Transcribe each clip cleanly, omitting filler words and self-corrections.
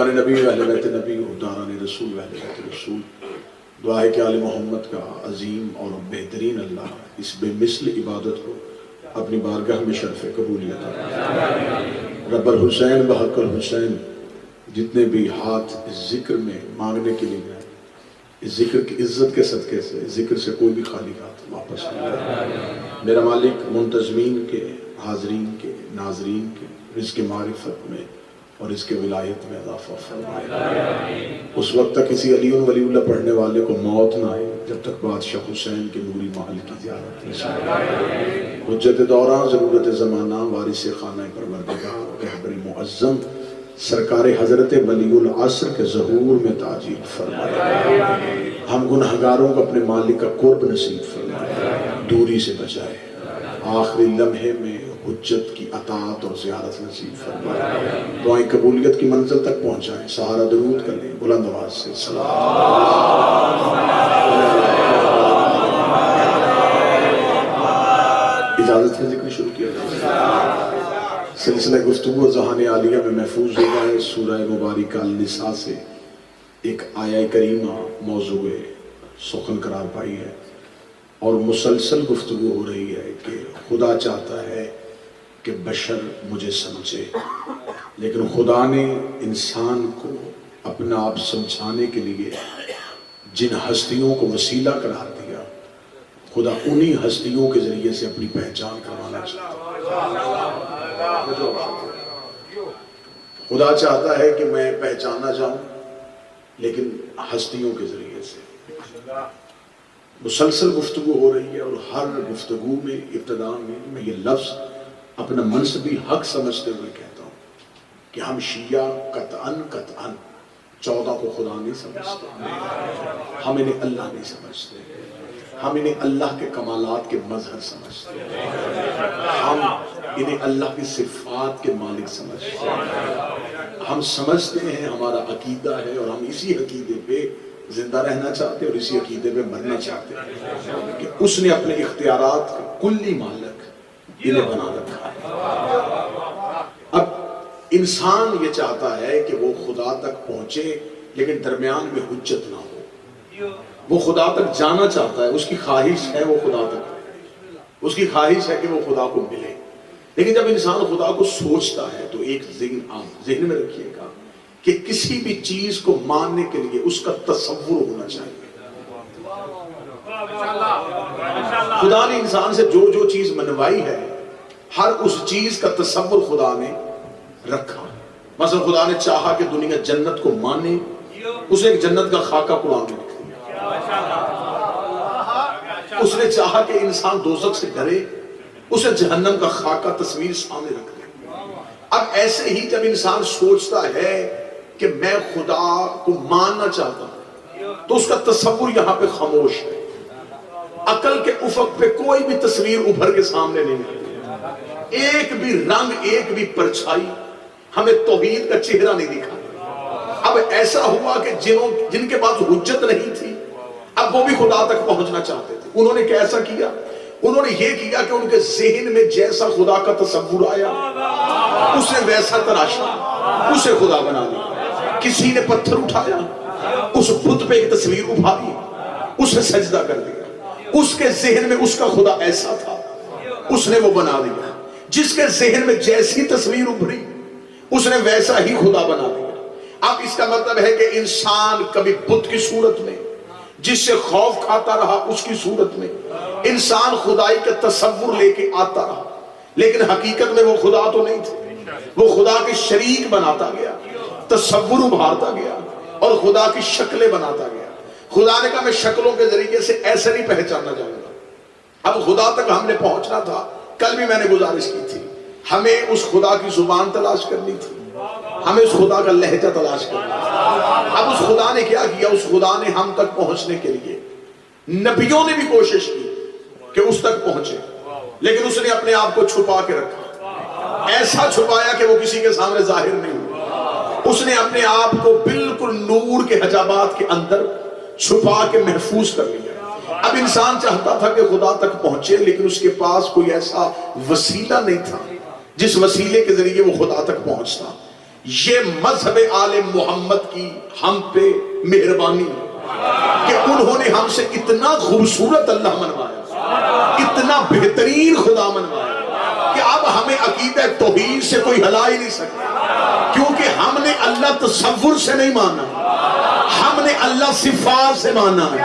پیروان نبی و اہل بیت نبی و داران رسول و اہل بیت رسول، دعا ہے کہ آل محمد کا عظیم اور بہترین اللہ اس بے مثل عبادت کو اپنی بارگاہ میں شرف قبولیت عطا فرمائے۔ رب الحسین بحق الحسین، جتنے بھی ہاتھ اس ذکر میں مانگنے کے لیے گئے، اس ذکر کی عزت کے صدقے سے، اس ذکر سے کوئی بھی خالی ہاتھ واپس نہیں آئے۔ میرا مالک منتظمین کے، حاضرین کے، ناظرین کے رزق معرفت میں اور اس کے ولایت میں اضافہ فرمائے۔ اس وقت تک کسی علی ولی اللہ پڑھنے والے کو موت نہ آئے جب تک بادشاہ حسین کے نوری محل کی زیارت نہ آئے۔ حجت دوران، ضرورت زمانہ، وارث خانہ پروردگار، رہبر معظم سرکار حضرت ولی العصر کے ظہور میں تاجیل فرمائے۔ ہم گنہگاروں کو اپنے مالک کا قرب نصیب فرمائے، دوری سے بچائے، آخری لمحے میں حجت کی اطاعت اور زیارت نصیب فرمائے۔ دعائیں قبولیت کی منزل تک پہنچائیں، سہارا درود کر لیں بلند آواز سے سلام۔ اجازت ہے ذکر شروع کیا جائے۔ سلسلہ گفتگو ذہان عالیہ میں محفوظ ہوگا ہے سورہ مبارکہ النساء سے ایک آیہ کریمہ موضوع سخن قرار پائی ہے، اور مسلسل گفتگو ہو رہی ہے کہ خدا چاہتا ہے کہ بشر مجھے سمجھے، لیکن خدا نے انسان کو اپنا آپ سمجھانے کے لیے جن ہستیوں کو وسیلہ قرار دیا، خدا انہی ہستیوں کے ذریعے سے اپنی پہچان کروانا چاہتا ہے۔ خدا چاہتا ہے کہ میں پہچانا جاؤں، لیکن ہستیوں کے ذریعے سے۔ مسلسل گفتگو ہو رہی ہے، اور ہر گفتگو میں ابتدا میں یہ لفظ اپنا منصبی حق سمجھتے ہوئے کہتا ہوں کہ ہم شیعہ قطعاً 14 کو خدا نہیں سمجھتے، ہم انہیں اللہ نہیں سمجھتے، ہم انہیں اللہ کے کمالات کے مظہر سمجھتے ہیں، ہم انہیں اللہ کی صفات کے مالک سمجھتے ہیں، ہم سمجھتے ہیں ہمارا عقیدہ ہے، اور ہم اسی عقیدے پہ زندہ رہنا چاہتے ہیں اور اسی عقیدے پہ مرنا چاہتے ہیں کہ اس نے اپنے اختیارات کا کلی مالک انہیں بنا رکھا ہے۔ اب انسان یہ چاہتا ہے کہ وہ خدا تک پہنچے، لیکن درمیان میں حجت نہ ہو۔ وہ خدا تک جانا چاہتا ہے، اس کی خواہش ہے وہ خدا تک، اس کی خواہش ہے کہ وہ خدا کو ملے، لیکن جب انسان خدا کو سوچتا ہے تو ایک ذہن میں رکھیے گا کہ کسی بھی چیز کو ماننے کے لیے اس کا تصور ہونا چاہیے۔ خدا نے انسان سے جو جو چیز منوائی ہے، ہر اس چیز کا تصور خدا نے رکھا۔ مثلا خدا نے چاہا کہ دنیا جنت کو مانے، اس نے ایک جنت کا خاکہ قرآن میں لکھ دیا۔ اس نے چاہا کہ انسان دوزخ سے ڈرے، اس نے جہنم کا خاکہ تصویر سامنے رکھ دی۔ اب ایسے ہی جب انسان سوچتا ہے کہ میں خدا کو ماننا چاہتا ہوں، تو اس کا تصور یہاں پہ خاموش ہے، عقل کے افق پہ کوئی بھی تصویر ابھر کے سامنے نہیں آتی، ایک بھی رنگ، ایک بھی پرچھائی ہمیں توحید کا چہرہ نہیں دکھا۔ اب ایسا ہوا کہ جن کے پاس حجت نہیں تھی، اب وہ بھی خدا تک پہنچنا چاہتے تھے۔ انہوں نے کیسا کیا؟ انہوں نے یہ کیا کہ ان کے ذہن میں جیسا خدا کا تصور آیا، اسے ویسا تراشا، اسے خدا بنا دیا۔ کسی نے پتھر اٹھایا، اس بت پہ ایک تصویر ابھاری، اسے سجدہ کر دیا۔ اس کے ذہن میں اس کا خدا ایسا تھا، اس نے وہ بنا دیا۔ جس کے ذہن میں جیسی تصویر ابھری، اس نے ویسا ہی خدا بنا دیا۔ اب اس کا مطلب ہے کہ انسان کبھی بت کی صورت میں، جس سے خوف کھاتا رہا، اس کی صورت میں انسان خدائی کا تصور لے کے آتا رہا، لیکن حقیقت میں وہ خدا تو نہیں تھے۔ وہ خدا کے شریک بناتا گیا، تصور ابھارتا گیا، اور خدا کی شکلیں بناتا گیا۔ خدا نے کہا میں شکلوں کے ذریعے سے ایسے نہیں پہچاننا جاؤں گا۔ اب خدا تک ہم نے پہنچنا تھا، کل بھی میں نے گزارش کی تھی، ہمیں اس خدا کی زبان تلاش کرنی تھی، ہمیں اس خدا کا لہجہ تلاش کرنا تھا۔ اب اس خدا نے کیا کیا؟ اس خدا نے ہم تک پہنچنے کے لیے نبیوں نے بھی کوشش کی کہ اس تک پہنچے، لیکن اس نے اپنے آپ کو چھپا کے رکھا، ایسا چھپایا کہ وہ کسی کے سامنے ظاہر نہیں ہوا۔ اس نے اپنے آپ کو بالکل نور کے حجابات کے اندر چھپا کے محفوظ کر لیا۔ اب انسان چاہتا تھا کہ خدا تک پہنچے، لیکن اس کے پاس کوئی ایسا وسیلہ نہیں تھا جس وسیلے کے ذریعے وہ خدا تک پہنچتا۔ یہ مذہب آل محمد کی ہم پہ مہربانی ہے کہ انہوں نے ہم سے اتنا خوبصورت اللہ منوایا، اتنا بہترین خدا منوایا کہ اب ہمیں عقیدہ توحید سے کوئی ہلا ہی نہیں سکتا، کیونکہ ہم نے اللہ تصور سے نہیں مانا، ہم نے اللہ صفات سے مانا ہے،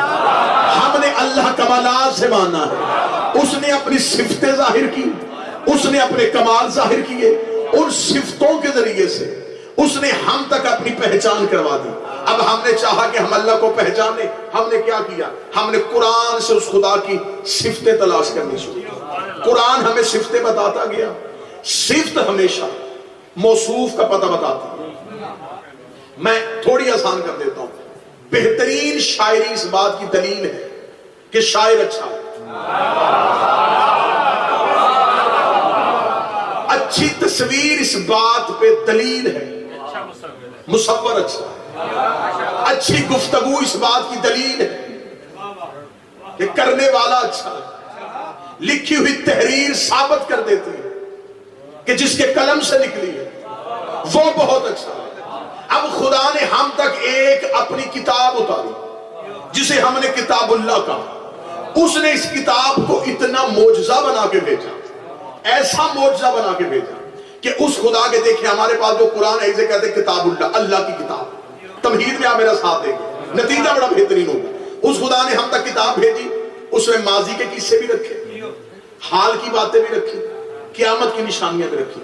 ہم نے اللہ کمالات سے مانا ہے۔ اس نے اپنی صفتیں ظاہر کی، اس نے اپنے کمال ظاہر کیے، ان صفتوں کے ذریعے سے اس نے ہم تک اپنی پہچان کروا دی۔ اب ہم نے چاہا کہ ہم اللہ کو پہچانے، ہم نے کیا کیا؟ ہم نے قرآن سے اس خدا کی صفتیں تلاش کرنی شروع کی۔ قرآن ہمیں صفتیں بتاتا گیا۔ صفت ہمیشہ موصوف کا پتہ بتاتی ہے۔ میں تھوڑی آسان کر دیتا ہوں، بہترین شاعری اس بات کی دلیل ہے کہ شاعر اچھا ہے، اچھی تصویر اس بات پہ دلیل ہے مصور اچھا ہے، اچھی گفتگو اس بات کی دلیل ہے کہ کرنے والا اچھا ہے، لکھی ہوئی تحریر ثابت کر دیتی ہے کہ جس کے قلم سے نکلی ہے وہ بہت اچھا ہے۔ اب خدا نے ہم تک ایک اپنی کتاب اتاری جسے ہم نے کتاب اللہ کہا۔ اس نے اس کتاب کو اتنا معجزہ بنا کے بھیجا، ایسا معجزہ بنا کے بھیجا کہ اس خدا کے دیکھیں ہمارے پاس جو قرآن ہے اسے کہتے ہیں کتاب اللہ، اللہ کی کتاب۔ تمہید میں آپ میرا ساتھ دیں گے، نتیجہ بڑا بہترین ہوگا۔ اس خدا نے ہم تک کتاب بھیجی، اس میں ماضی کے قصے بھی رکھے، حال کی باتیں بھی رکھی، قیامت کی نشانیاں بھی رکھی۔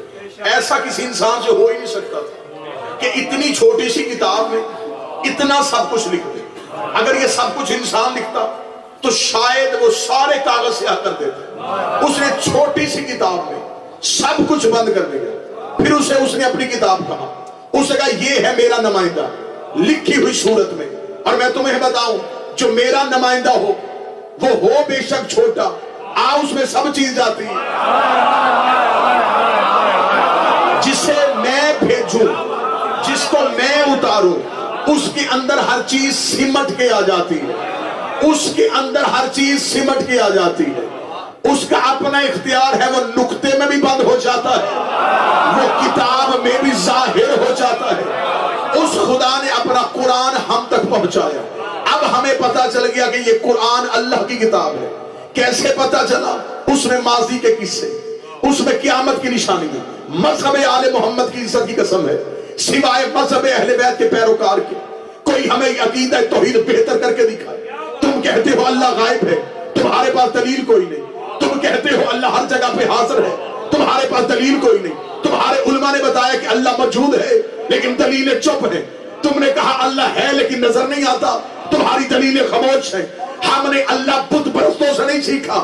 ایسا کسی انسان سے ہو ہی نہیں سکتا تھا کہ اتنی چھوٹی سی کتاب میں اتنا سب کچھ لکھ دے۔ اگر یہ سب کچھ انسان لکھتا تو شاید وہ سارے کاغذ سیاہ کر دیتا۔ اس نے چھوٹی سی کتاب میں سب کچھ بند کر دیا۔ پھر اس نے اپنی کتاب کہا، اس نے کہا یہ ہے میرا نمائندہ لکھی ہوئی صورت میں، اور میں تمہیں بتاؤں جو میرا نمائندہ ہو وہ ہو بے شک چھوٹا، اس میں سب چیز جاتی ہے۔ جسے میں بھیجوں، جس کو میں اتاروں، اس کے اندر ہر چیز سمٹ کے آ جاتی ہے، اس کے اندر ہر چیز سمٹ کے آ جاتی ہے۔ اس کا اپنا اختیار ہے، وہ نقطے میں بھی بند ہو جاتا ہے، وہ کتاب میں بھی ظاہر ہو جاتا ہے۔ اس خدا نے اپنا قرآن ہم تک پہنچایا۔ اب ہمیں پتا چل گیا کہ یہ قرآن اللہ کی کتاب ہے۔ کیسے پتا چلا؟ اس میں ماضی کے قصے، اس میں قیامت کی نشانیاں۔ مذہب آل محمد کی عزت کی قسم ہے، سوائے مذہب اہل بیت کے پیروکار کے کوئی ہمیں عقیدہ توحید بہتر کر کے دکھائے۔ تم کہتے ہو اللہ غائب ہے، تمہارے پاس دلیل کوئی نہیں۔ تم کہتے ہو اللہ ہر جگہ پہ حاضر ہے، تمہارے پاس دلیل کوئی نہیں۔ تمہارے علماء نے بتایا کہ اللہ موجود ہے لیکن دلیلیں چپ ہیں۔ تم نے کہا اللہ ہے لیکن نظر نہیں آتا، تمہاری دلیلیں خاموش ہیں۔ ہم نے اللہ بت پرستوں سے نہیں سیکھا،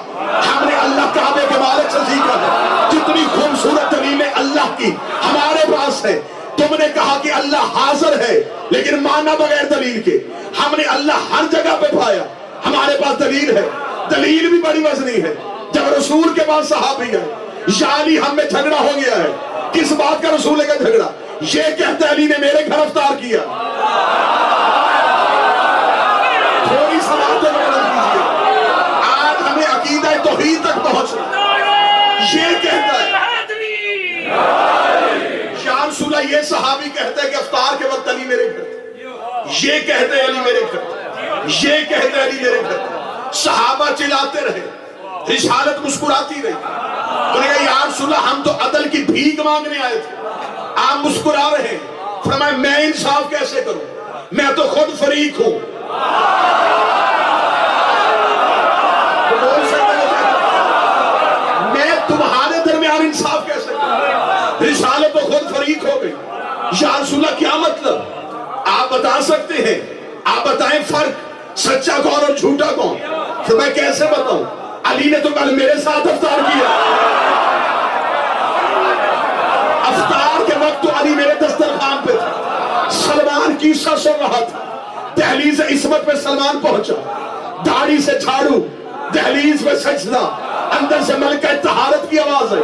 ہم نے اللہ کعبے کے مالک سے سیکھا ہے۔ جتنی خوبصورت دلیلیں اللہ کی ہمارے پاس ہے۔ تم نے کہا کہ اللہ حاضر ہے لیکن مانا بغیر دلیل کے۔ ہم نے اللہ ہر جگہ پہ پایا، ہمارے پاس دلیل ہے، دلیل بھی بڑی وزنی ہے۔ جب رسول کے پاس صحابی ہے، یا علی ہم میں جھگڑا ہو گیا ہے، کس بات کا رسول کا جھگڑا؟ یہ کہتا علی نے میرے گھر افطار کیا۔ تھوڑی سوال تو مدد کیجیے، آج ہمیں عقیدہ توحید تک پہنچنا۔ یہ کہتا ہے یا رسول اللہ، یہ صحابی کہتا ہے کہ افطار کے وقت علی میرے گھر، یہ کہتے علی میرے گھر، یہ کہتے علی میرے گھر۔ صحابہ چلاتے رہے، رسالت مسکراتی رہی۔ انہوں نے کہا یا رسول اللہ ہم تو عدل کی بھیک مانگنے آئے تھے، آپ مسکرا رہے ہیں۔ فرمایا میں انصاف کیسے کروں، میں تو خود فریق ہوں۔ میں تمہارے درمیان انصاف کیسے کروں، رسالت تو خود فریق ہو گئی۔ یا رسول اللہ کیا مطلب؟ آپ بتا سکتے ہیں، آپ بتائیں فرق سچا کون اور جھوٹا کون؟ پھر میں کیسے بتاؤں؟ علی نے تو کل میرے ساتھ افطار کیا، افطار کے وقت تو علی میرے دسترخوان پہ تھا۔ سلمان قصہ سن رہا تھا، دہلیز عصمت پہ سلمان پہنچا، داڑھی سے جھاڑو، دہلیز پہ سجدہ، اندر سے ملکہ طہارت کی آواز ہے۔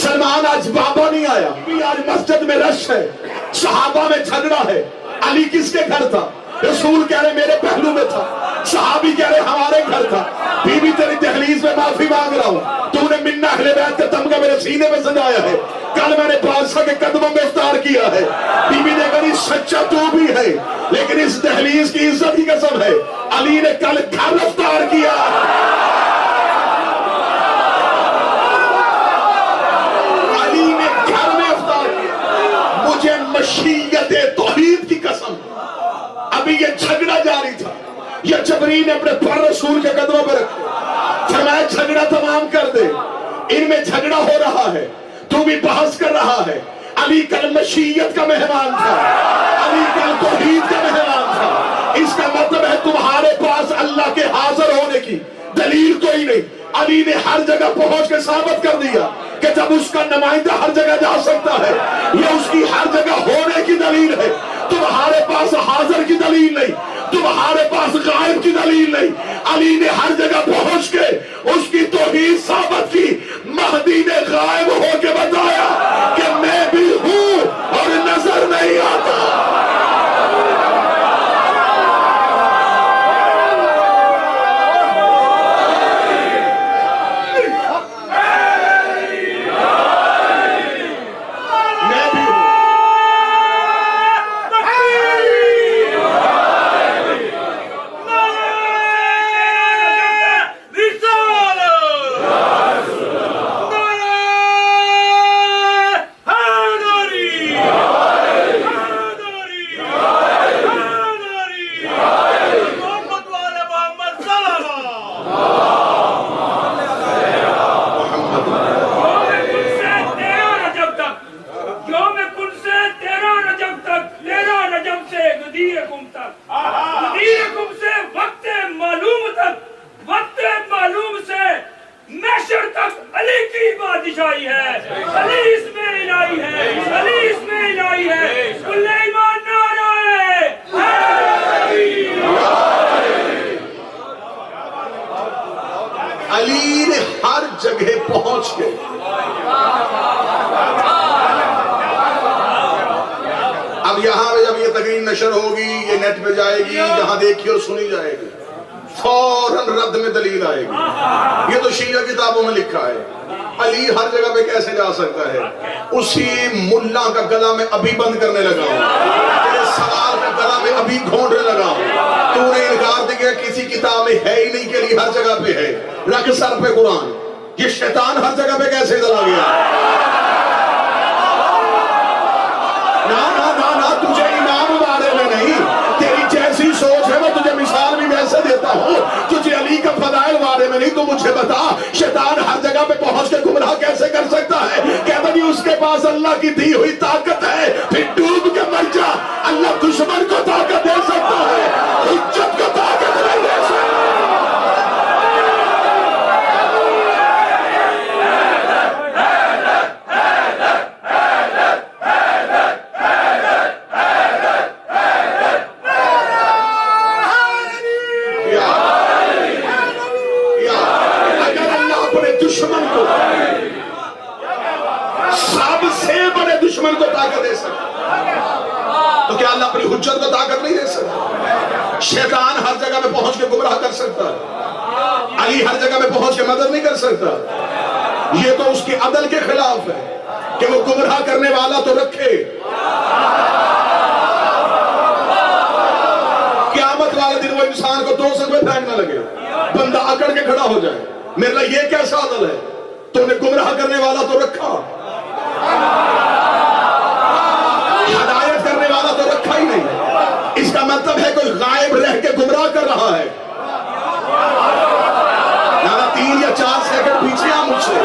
سلمان آج بابا نہیں آیا، آج مسجد میں رش ہے، صحابہ میں جھگڑا ہے۔ علی کس کے گھر تھا؟ رسول کہہ رہے میرے پہلو میں تھا، صحابی کہہ رہے ہمارے گھر تھا۔ بی بی تیری دہلیز میں معافی مانگ رہا ہوں، تو نے منا اہل بیت کا تمغہ میرے سینے میں سجایا ہے، کل میں نے بادشاہ کے قدموں میں افطار کیا ہے۔ ہے، لیکن اس دہلیز کی عزت کی قسم ہے علی نے کل گھر افطار کیا، علی نے گھر میں افطار کیا۔ مجھے مشیت توحید کی قسم، ابھی یہ جھگڑا جاری تھا، یہ جبرائیل نے اپنے پر رسول کے قدموں پر رکھے، فرمایا جھگڑا تمام کر دے، ان میں جھگڑا ہو رہا ہے، تو بھی بحث کر رہا ہے۔ علی کل مشیت کا مہمان تھا، علی کل توحید کا مہمان تھا۔ اس کا مطلب ہے تمہارے پاس اللہ کے حاضر ہونے کی دلیل کوئی نہیں۔ علی نے ہر جگہ پہنچ کے ثابت کر دیا کہ جب اس کا نمائندہ ہر جگہ جا سکتا ہے، یہ اس کی ہر جگہ ہونے کی دلیل ہے۔ تمہارے پاس حاضر کی دلیل نہیں، تمہارے پاس غائب کی دلیل نہیں۔ علی نے ہر جگہ پہنچ کے اس کی توحید ثابت کی۔ مہدی نے غائب ہو کے بتایا کہ میں بھی ہوں اور نظر نہیں آتا۔ علی نے ہر جگہ پہنچ کے اب یہاں پہ جب یہ تقریر نشر ہوگی، یہ نیٹ پہ جائے گی، جہاں دیکھی اور سنی جائے گی، فوراً رد میں دلیل آئے گی۔ یہ تو شیعہ کتابوں میں لکھا ہے۔ علی ہر جگہ پہ کیسے جا سکتا ہے؟ اسی ملا کا گلا میں ابھی بند کرنے لگا ہوں، تیرے سوال کا گلا میں ابھی گھونٹنے لگا ہوں۔ تو نے انکار دیا کسی کتاب میں ہے ہی نہیں کہ علی ہر جگہ پہ ہے۔ رکھ سر پہ قرآن، یہ شیطان ہر جگہ پہ کیسے چلا گیا؟ نا تجھے امام بارے میں نہیں، تیری جیسی سوچ ہے میں تجھے مثال بھی ویسے دیتا ہوں۔ تجھے علی کا فضائل بارے میں نہیں، تو مجھے بتا شیطان ہر جگہ پہ پہنچ کے گمراہ کیسے کر سکتا ہے؟ کہتا نہیں اس کے پاس اللہ کی دی ہوئی طاقت ہے، پھر ڈوب کے مر جا۔ اللہ دشمن کو طاقت دے سکتا ہے، حجت کو طاقت نہیں دے سکتا۔ کو طاقت دے سکتا تو کیا اللہ اپنی حجت کو طاقت نہیں دے سکتا؟ شیطان ہر جگہ میں پہنچ کے گمراہ کر سکتا، علی ہر جگہ میں پہنچ کے مدد نہیں کر سکتا۔ یہ تو اس کی عدل کے خلاف ہے کہ وہ گمراہ کرنے والا تو رکھے، قیامت والے دن وہ انسان کو دوزخ میں پھینکنے لگے، بندہ اکڑ کے کھڑا ہو جائے۔ میرے لئے یہ کیسا عدل ہے؟ تو نے گمراہ کرنے والا تو رکھا، ہدایت کرنے والا تو رکھا ہی نہیں۔ اس کا مطلب ہے کوئی غائب رہ کے گمراہ کر رہا ہے۔ 3 یا 4 سیکنڈ پیچھے آ مجھ سے،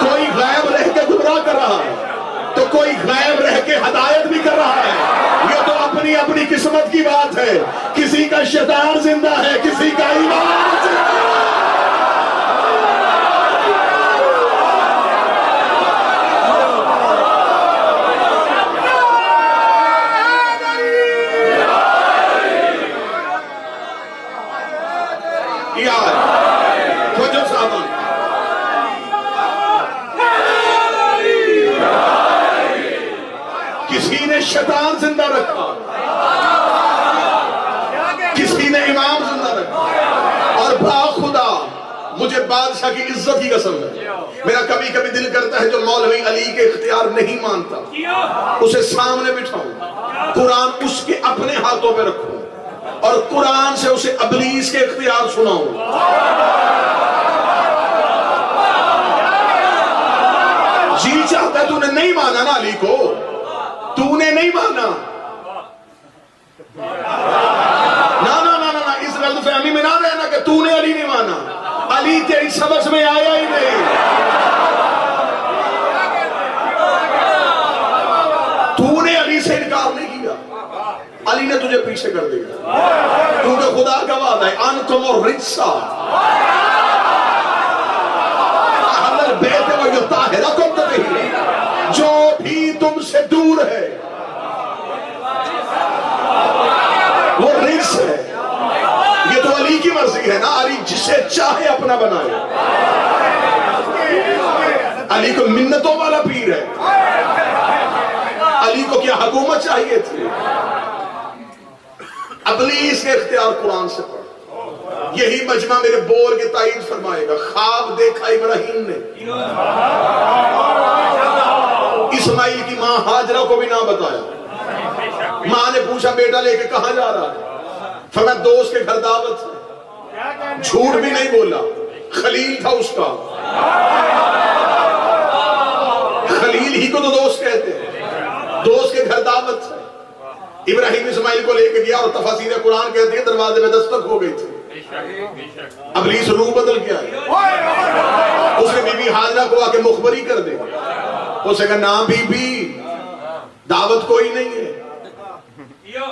کوئی غائب رہ کے گمراہ کر رہا ہے تو کوئی غائب رہ کے ہدایت بھی کر رہا ہے۔ یہ تو اپنی اپنی قسمت کی بات ہے، کسی کا شیطان زندہ ہے، کسی کا ایمان زندہ ہے۔ کسی نے شیطان زندہ رکھا، کسی نے امام زندہ رکھا، اور با خدا مجھے بادشاہ کی عزت کی قسم ہے، میرا کبھی کبھی دل کرتا ہے جو مولوی علی کے اختیار نہیں مانتا اسے سامنے بٹھاؤں، قرآن اس کے اپنے ہاتھوں میں رکھوں اور قرآن سے اسے ابلیس کے اختیار سناؤں. جی چاہتا ہے، تو نے نہیں مانا نا علی کو، تو نے نہیں مانا. نا اس غلط فہمی میں نہ رہنا کہ تو نے علی نہیں مانا. علی تیری سبق میں آیا ہی نہیں. تو نے علی سے انکار نہیں کیا، علی نے تجھے پیچھے کر دیا، کیونکہ خدا کا وعدہ ہے انتم الرجسا اہل البیت ویطہرکم تطہیرا، جو بھی تم سے دور ہے وہ رجس ہے. یہ تو علی کی مرضی ہے نا، علی جسے چاہے اپنا بنائے. علی کو منتوں والا پیر ہے. علی کو کیا حکومت چاہیے تھی؟ ابلیس کے اختیار قرآن سے پڑھ. یہی مجمع میرے بول کے تائید فرمائے گا. خواب دیکھا ابراہیم نے، اسماعیل کی ماں ہاجرہ کو بھی نہ بتایا. ماں نے پوچھا بیٹا لے کے کہاں جا رہا ہے؟ فرمایا دوست کے گھر دعوت ہے. جھوٹ بھی نہیں بولا، خلیل تھا اس کا. خلیل ہی کو تو دوست کہتے ہیں. دوست کے گھر دعوت ہے. ابراہیم اسماعیل کو لے کے گیا اور تفاسیر قرآن کہتے ہیں دروازے میں دستک ہو گئی تھی. ابلیس روح بدل کے آیا. اس نے بی بی ہاجرہ کو آ کے مخبری کر دے. اسے کہا نا بی بی دعوت کوئی نہیں ہے،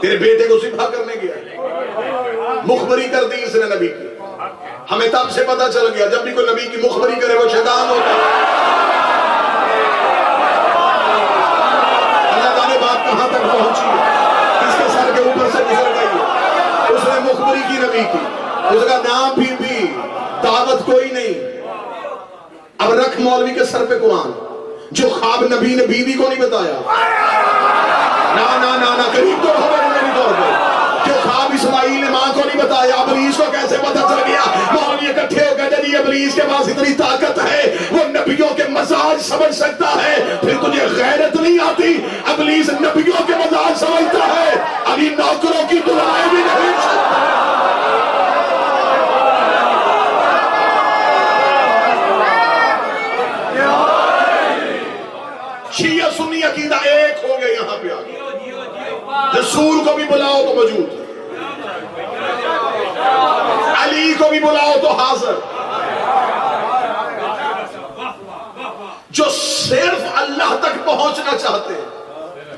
تیرے بیٹے کو ذبح کرنے گیا. مخبری کر دی اس نے نبی کی. ہمیں تب سے پتا چل گیا جب بھی کوئی نبی کی مخبری کرے وہ شیطان ہوتا ہے. اللہ تعالی بات کہاں تک پہنچی ہے، اس کے سر کے اوپر سے گزر گئی ہے. اس نے مخبری کی نبی کی. اس کا نام بی بی دعوت کوئی نہیں. اب رکھ مولوی کے سر پہ قرآن، جو خواب نبی نے بیوی کو نہیں بتایا. نا قریب تو ہو میری طور پہ. جو خواب اسماعیل نے ماں کو نہیں بتایا، ابلیس کو کیسے پتا چل گیا؟ مولوی اکٹھے ہو گئے جی ابلیس کے پاس اتنی طاقت ہے، وہ نبیوں کے مزاج سمجھ سکتا ہے. پھر تجھے غیرت نہیں آتی؟ ابلیس نبیوں کے مزاج سمجھتا ہے، علی نوکروں کی دعائیں بھی نہیں سکتا. شیعہ سنی عقیدہ ایک ہو گئے یہاں پہ آگے. رسول کو بھی بلاؤ تو موجود، علی کو بھی بلاؤ تو حاضر. جو صرف اللہ تک پہنچنا چاہتے ہیں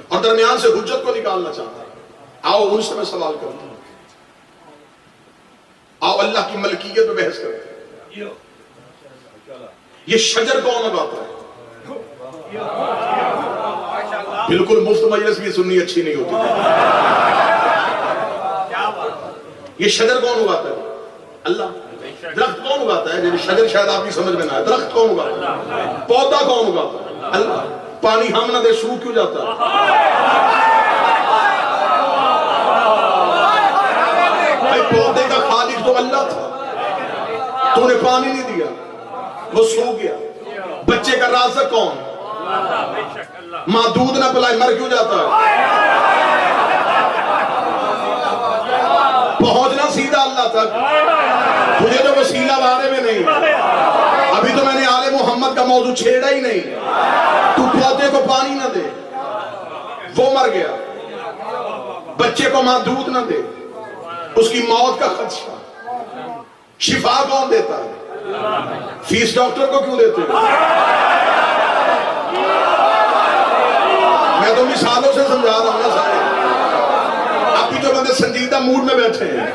اور درمیان سے حجت کو نکالنا چاہتے ہیں، آؤ ان سے میں سوال کرتا ہوں. آؤ اللہ کی ملکیت پہ بحث کرتے ہیں. یہ شجر کون اگاتا ہے؟ بالکل مفت مجلس بھی سننی اچھی نہیں ہوتی. یہ شجر کون اگاتا ہے؟ اللہ. درخت کون اگاتا ہے؟ شجر شاید آپ کی سمجھ میں نہ آئے. درخت کون اگاتا ہے؟ پودا کون اگاتا ہے؟ اللہ. پانی ہم نہ دے سوکھ کیوں جاتا ہے؟ بھائی پودے کا خالق تو اللہ تھا، تو نے پانی نہیں دیا وہ سوکھ گیا. بچے کا رازق کون؟ ماں دودھ نہ پلائے مر کیوں جاتا ہے؟ پہنچنا سیدھا اللہ تک. تجھے تو وسیلہ بارے میں نہیں. ابھی تو میں نے آل محمد کا موضوع چھیڑا ہی نہیں. تو پودے کو پانی نہ دے وہ مر گیا. بچے کو ماں دودھ نہ دے اس کی موت کا خدشہ. شفا کون دیتا ہے؟ فیس ڈاکٹر کو کیوں دیتے ہیں؟ میں تو مثالوں سے سمجھا رہا ہوں نا سارے. ابھی جو بندے سنجیدہ موڈ میں بیٹھے ہیں،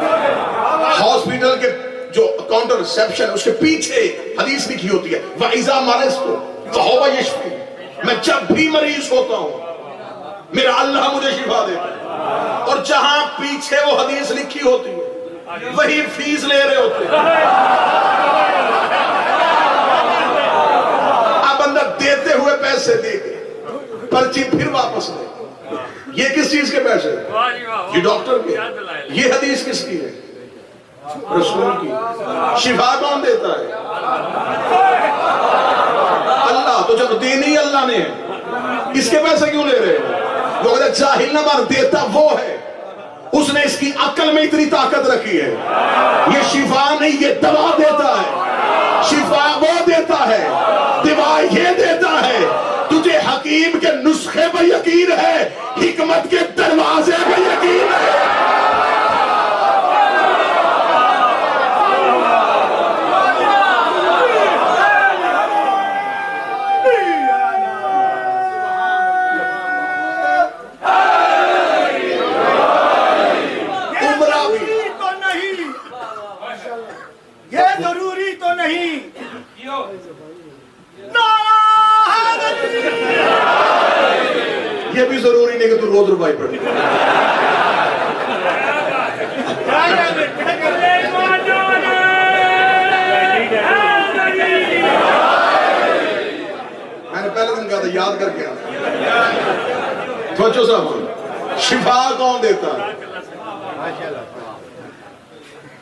ہاسپٹل کے جو کاؤنٹر ریسیپشن اس کے پیچھے حدیث لکھی ہوتی ہے وَإِذَا مَرِضْتُ فَهُوَ يَشْفِينِ. میں جب بھی مریض ہوتا ہوں میرا اللہ مجھے شفا دیتا ہے. اور جہاں پیچھے وہ حدیث لکھی ہوتی ہے وہی فیس لے رہے ہوتے ہیں. اب بندہ دیتے ہوئے پیسے دے کے پرچی پھر واپس لے. یہ کس چیز کے پیسے؟ یہ ڈاکٹر کے. یہ حدیث کس کی ہے؟ رسول کی. شفا کون دیتا ہے؟ اللہ. تو جب دینی اللہ نے اس کے پیسے کیوں لے رہے ہیں؟ وہ کہتے جاہل نہ بن، دیتا وہ ہے، اس نے اس کی عقل میں اتنی طاقت رکھی ہے. یہ شفا نہیں، یہ دوا دیتا ہے. شفا وہ دیتا ہے، دوا یہ دیتا ہے. تجھے حکیم کے نسخے پہ یقین ہے، حکمت کے دروازے پہ یقین ہے. یہ بھی ضروری نہیں کہ تو روز ربائی پڑھے. میں نے پہلے دن کہا تھا یاد کر کے سوچو صاحب، شفا کون دیتا ہے؟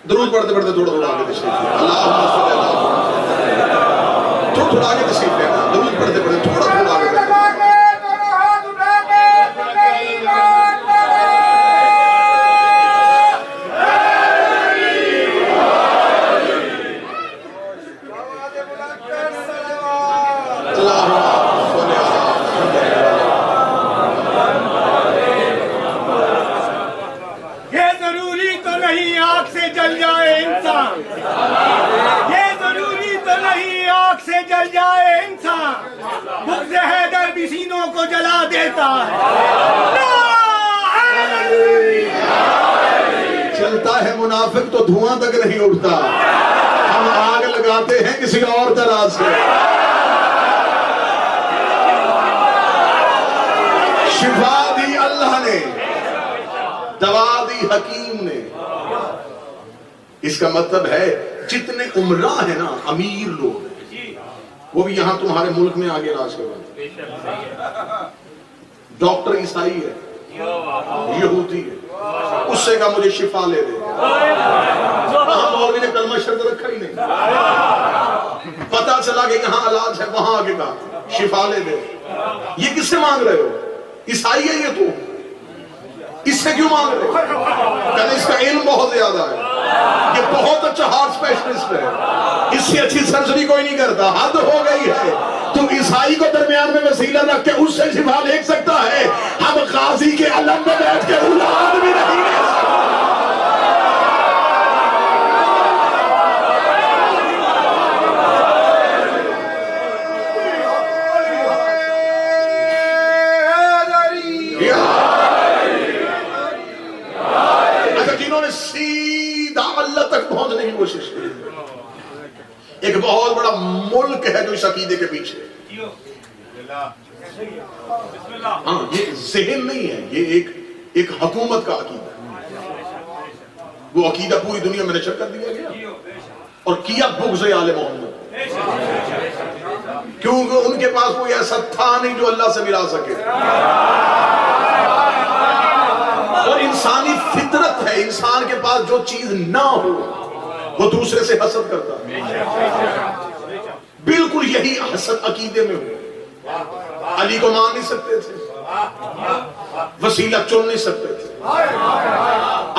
درود پڑھتے پڑھتے تھوڑا تھوڑا آگے تشریف لے. اللہم صلی اللہ، تھوڑا آگے تشریف لے. درود پڑھتے پڑھتے تھوڑا تھوڑا آگے تشریف لے. سینوں کو جلا دیتا ہے. چلتا ہے منافق تو دھواں تک نہیں اٹھتا. ہم آگ لگاتے ہیں کسی اور طرح سے. شفا دی اللہ نے، دوا دی حکیم نے. اس کا مطلب ہے جتنے عمرہ ہیں نا، امیر لوگ ہیں، وہ بھی یہاں تمہارے ملک میں آگے علاج کرواتے. ڈاکٹر عیسائی ہے، یہودی ہے، اس سے کہا مجھے شفا لے دے. وہاں مولوی نے کلمہ شرط رکھا ہی نہیں. پتا چلا کہ یہاں علاج ہے، وہاں آگے کہا شفا لے دے. یہ کس سے مانگ رہے ہو؟ عیسائی ہے یہ تو، اس سے کیوں مانگ رہے ہو؟ کہتے اس کا علم بہت زیادہ ہے، یہ بہت اچھا ہارٹ اسپیشلسٹ ہے، اس سے اچھی سرجری کوئی نہیں کرتا. حد ہو گئی ہے. تم عیسائی کو درمیان میں وسیلہ رکھ کے اس سے شفا لے سکتا ہے، ہم غازی کے علم میں بیٹھ کے اولاد بھی نہیں لے سکتے. اچھا، جنہوں نے سیدھا اللہ تک پہنچنے کی کوشش کی، ایک بہت بڑا ملک ہے جو اس عقیدے کے پیچھے. ہاں، یہ ذہن نہیں ہے، یہ ایک حکومت کا عقیدہ ہے. وہ عقیدہ پوری دنیا میں نشر کر دیا گیا اور کیا بغض آل محمد، کیونکہ ان کے پاس کوئی ایسا تھا نہیں جو اللہ سے ملا سکے. اور انسانی فطرت ہے، انسان کے پاس جو چیز نہ ہو وہ دوسرے سے حسد کرتا ہے. بالکل یہی حسد عقیدے میں ہو. علی کو مان نہیں سکتے تھے، وسیلہ چن نہیں سکتے تھے،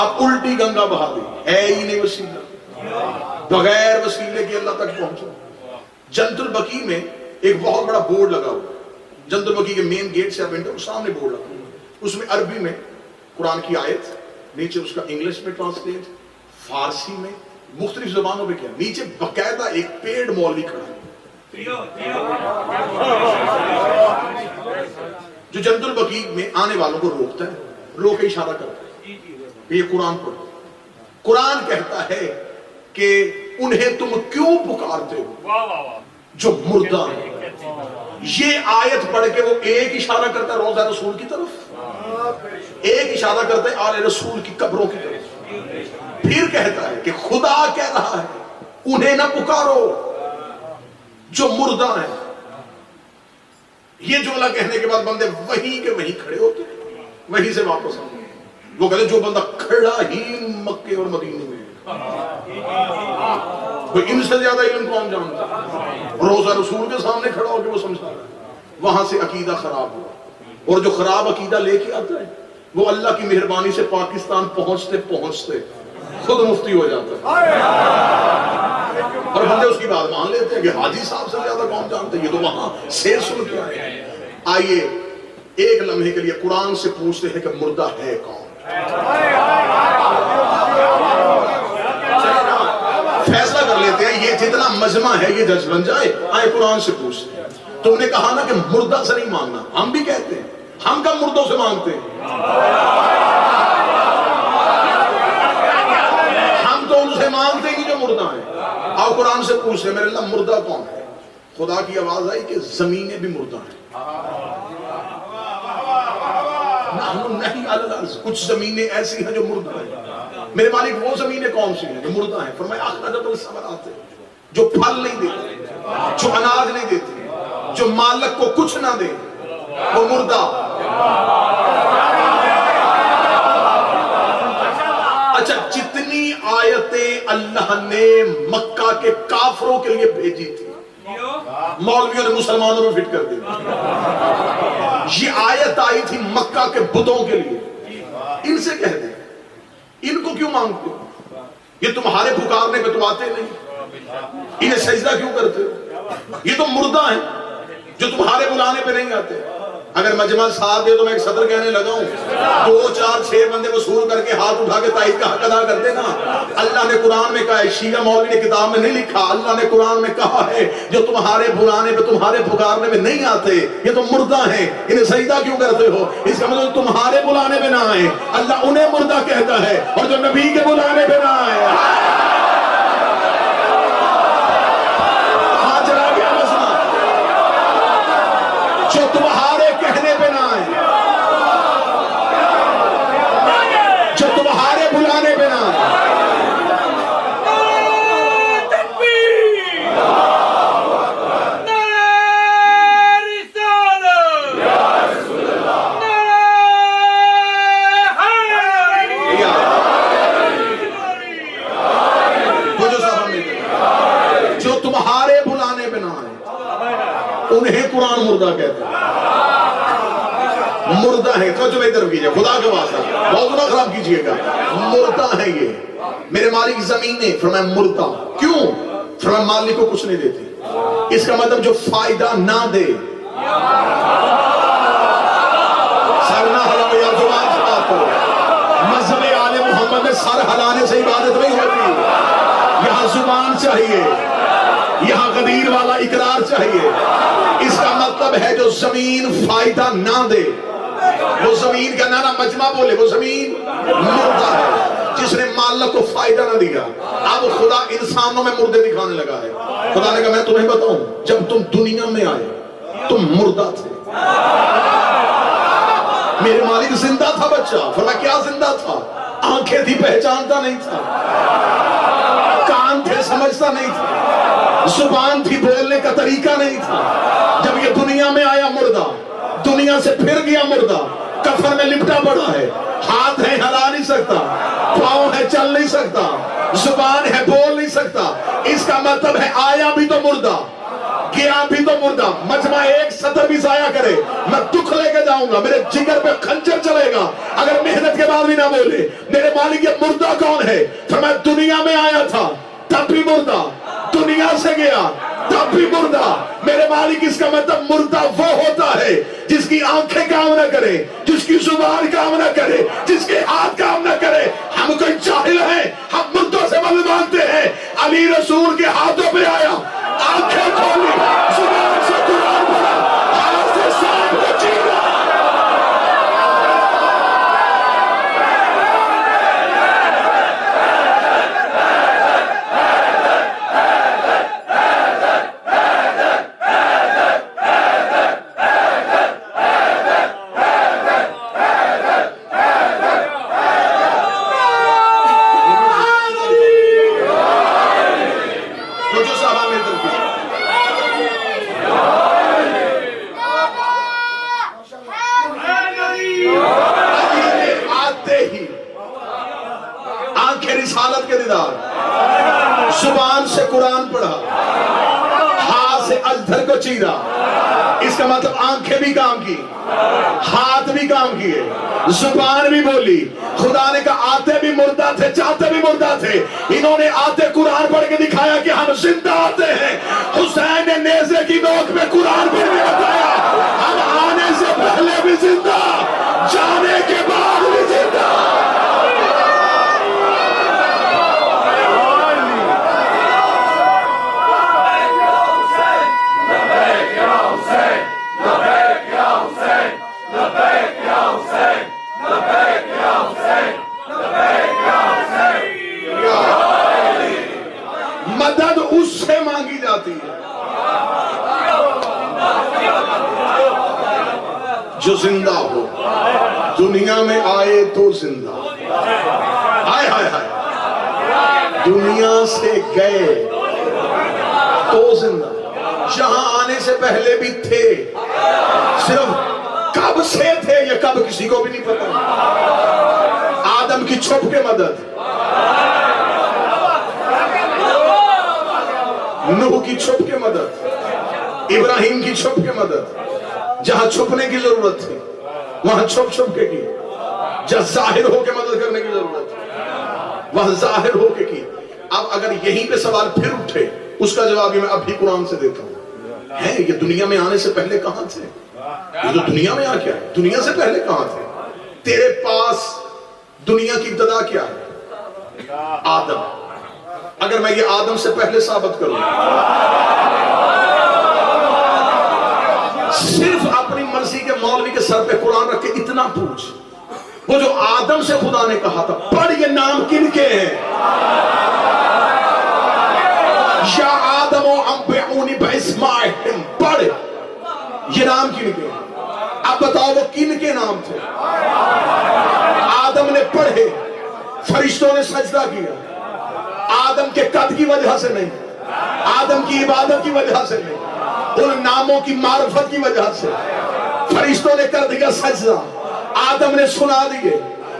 اب الٹی گنگا بہا دی، ہے ہی نہیں وسیلہ، بغیر وسیلے کے اللہ تک پہنچو. جنت البقیع میں ایک بہت بڑا بورڈ لگا ہوا، جنت البقیع کے مین گیٹ سے آپ انٹر، سامنے بورڈ لگا ہوا، اس میں عربی میں قرآن کی آیت، نیچے اس کا انگلش میں ٹرانسلیٹ، فارسی میں، مختلف زبانوں پہ کیا، نیچے باقاعدہ ایک پیڈ مولوی کھڑا ہے جو جنت البقیع میں آنے والوں کو روکتا ہے، روک کے اشارہ کرتا ہے کہ یہ قرآن پڑھو. قرآن کہتا ہے کہ انہیں تم کیوں پکارتے ہو جو مردہ ہے. یہ آیت پڑھ کے وہ ایک اشارہ کرتا ہے روضہ رسول کی طرف، ایک اشارہ کرتا ہے آل رسول کی قبروں کی طرف. پھر کہتا ہے کہ خدا کہہ رہا ہے انہیں نہ پکارو جو مردہ ہیں. یہ جملہ کہنے کے بعد بندے وہیں کے وہیں کھڑے ہوتے ہیں، وہیں سے واپس آتے ہیں. وہ کہتے ہیں جو بندہ کھڑا ہی مکے اور مدینے میں کوئی ان سے زیادہ علم کون جانتا. روزہ رسول کے سامنے کھڑا ہو کے وہ سمجھا رہا ہے. وہاں سے عقیدہ خراب ہوا. اور جو خراب عقیدہ لے کے آتا ہے وہ اللہ کی مہربانی سے پاکستان پہنچتے پہنچتے خود مفتی ہو جاتا ہے، اور بندے اس کی بات مان لیتے ہیں کہ حاجی صاحب سے زیادہ کون جانتے ہیں، یہ تو وہاں سیر سن کے آئے۔ آئیے ایک لمحے کے لیے قرآن سے پوچھتے ہیں کہ مردہ ہے کون؟ فیصلہ کر لیتے ہیں، یہ جتنا مجمع ہے یہ جج بن جائے۔ آئے قرآن سے پوچھتے ہیں۔ تم نے کہا نا کہ مردہ سے نہیں مانگنا، ہم بھی کہتے ہیں، ہم کب مردوں سے مانگتے ہیں؟ ہم تو ان سے مانگتے ہیں جو مردہ ہیں۔ آؤ قرآن سے پوچھتے ہیں، میرے اللہ مردہ کون ہے؟ خدا کی آواز آئی کہ زمینیں بھی مردہ ہیں۔ نہیں الارض، کچھ زمینیں ایسی ہیں جو مردہ ہیں۔ میرے مالک وہ زمینیں کون سی ہیں جو مردہ ہیں؟ فرمایا اخرجت الثمرات، جو پھل نہیں دیتے، جو اناج نہیں دیتے، جو مالک کو کچھ نہ دے، وہ مردہ۔ اچھا، جتنی آیتیں اللہ نے مکہ کے کافروں کے لیے بھیجی تھی مولویوں نے مسلمانوں میں فٹ کر دی، یہ آیت آئی تھی مکہ کے بتوں کے لیے۔ ان سے کہہ دیں، ان کو کیوں مانگتے ہو؟ یہ تمہارے پکارنے پہ تو آتے نہیں، انہیں سجدہ کیوں کرتے ہو؟ یہ تو مردہ ہیں جو تمہارے بلانے پہ نہیں آتے۔ اگر مجمع ساتھ دے تو میں ایک صدر کہنے لگا ہوں، 2 4 6 بندے وصول کر کے ہاتھ اٹھا کے تائید کا حق ادا کر دے نا۔ اللہ نے قرآن میں کہا ہے، شیعہ مولوی نے کتاب میں نہیں لکھا، اللہ نے قرآن میں کہا ہے جو تمہارے بلانے پہ تمہارے پکارنے پہ نہیں آتے یہ تو مردہ ہیں، انہیں سجدہ کیوں کرتے ہو؟ اس کا مطلب تمہارے بلانے پہ نہ آئے اللہ انہیں مردہ کہتا ہے، اور جو نبی کے بلانے پہ نہ آئے جو تمہارے کہنے پہ نہ آئے، جو تمہارے بلانے پہ نہ آئے۔ جو تمہارے بلانے پہ نہ آئے انہیں قرآن مردہ کہتا ہے، مردہ ہے۔ توجہ میری طرف کیجئے، خدا کے واسطہ بہت نہ خراب کیجئے گا، مردہ ہے یہ۔ میرے مالک زمینیں، فرمایا مردہ کیوں؟ فرمایا مالک کو کچھ نہیں دیتی، اس کا مطلب جو فائدہ نہ دے۔ سر نہ ہلاؤ یا زبان سے بات کرو۔ مذہب آل محمد میں سر ہلانے سے عبادت نہیں ہوتی، یہاں زبان چاہیے، یہاں غدیر والا اقرار چاہیے۔ اس کا مطلب ہے جو زمین فائدہ نہ دے، وہ زمین کا نہ مجمع بولے، وہ زمین مردہ ہے۔ جس نے مالک کو فائدہ نہ دیا، اب خدا انسانوں میں مردے دکھانے لگا ہے۔ خدا نے کہا میں تمہیں بتاؤں، جب تم دنیا میں آئے تم مردہ تھے، میرے مالک زندہ تھا بچہ۔ فرمایا کیا زندہ تھا؟ آنکھیں تھی پہچانتا نہیں تھا، کان تھے سمجھتا نہیں تھا، زبان تھی بولنے کا طریقہ نہیں تھا۔ جب یہ دنیا میں آیا مردہ، دنیا سے پھر گیا مردہ، کفن میں لپٹا پڑا ہے، ہاتھ ہے ہلا نہیں سکتا، پاؤں ہے چل نہیں سکتا، زبان ہے بول نہیں سکتا۔ اس کا مطلب ہے آیا بھی تو مردہ، گیا بھی تو مردہ۔ مجمع ایک سطر بھی ضائع کرے میں دکھ لے کے جاؤں گا، میرے جگر پہ خنجر چلے گا اگر محنت کے بعد بھی نہ بولے۔ میرے مالک یہ مردہ کون ہے؟ فرمایا دنیا میں آیا تھا تب بھی مردہ، دنیا سے گیا تب بھی مردہ۔ میرے مالک اس کا مطلب مردہ وہ ہوتا ہے جس کی آنکھیں کام نہ کرے، جس کی زبان کام نہ کرے، جس کے ہاتھ کام نہ کرے۔ ہم کوئی جاہل ہیں، ہم مردوں سے مدد مانگتے ہیں۔ علی رسول کے ہاتھوں پہ آیا، آنکھیں کھولی، زبان سے قرآن پڑھا، ہاتھ سے سانپ کو چیرا۔ رسالت کے دیدار، زبان سے قرآن پڑھا، ہاتھ سے ازدھر کو چیرا۔ اس کا مطلب آنکھیں بھی کام کی، ہاتھ بھی کام کیے، زبان بھی بولی. خدا نے کہا آتے بھی مردہ تھے، چاہتے بھی مردہ تھے. انہوں نے آتے قرآن پڑھ کے دکھایا کہ ہم زندہ آتے ہیں. حسین نے نیزے کی نوک میں قرآن پڑھ کے بتایا ہم آنے سے پہلے بھی زندہ، جانے کے بعد بھی زندہ. مدد اس سے مانگی جاتی ہے جو زندہ ہو. دنیا میں آئے تو زندہ، ہائے ہائے ہائے، دنیا سے گئے تو زندہ. جہاں آنے سے پہلے بھی تھے، صرف کب سے تھے یہ کب کسی کو بھی نہیں پتا. آدم کی چھپ کے مدد، نوح کی چھپ کے مدد، ابراہیم کی چھپ کے مدد. جہاں چھپنے کی ضرورت تھی وہاں چھپ چھپ کے کی. جہاں ظاہر ہو کے مدد کرنے کی ضرورت تھی وہاں ظاہر ہو کے کی. اب اگر یہیں پہ سوال پھر اٹھے، اس کا جواب میں اب بھی قرآن سے دیتا ہوں. ہے یہ دنیا میں آنے سے پہلے کہاں تھے؟ یہ تو دنیا میں آ کیا ہے؟ دنیا سے پہلے کہاں تھے؟ تیرے پاس دنیا کی ابتدا کیا ہے؟ آدم. اگر میں یہ آدم سے پہلے ثابت کروں، صرف اپنی مرضی کے مولوی کے سر پہ قرآن رکھ کے اتنا پوچھ، وہ جو آدم سے خدا نے کہا تھا پڑھ یہ نام کن کے ہیں؟ یا آدم انبئونی باسمائہم، پڑھ یہ نام کن کے ہیں؟ اب بتاؤ وہ کن کے نام تھے؟ آدم نے پڑھے، فرشتوں نے سجدہ کیا. آدم کے قد کی وجہ سے نہیں، آدم کی عبادت کی وجہ سے نہیں، ان ناموں کی معرفت کی وجہ سے. فرشتوں نے کر دیا سجدہ، آدم نے سنا دیے،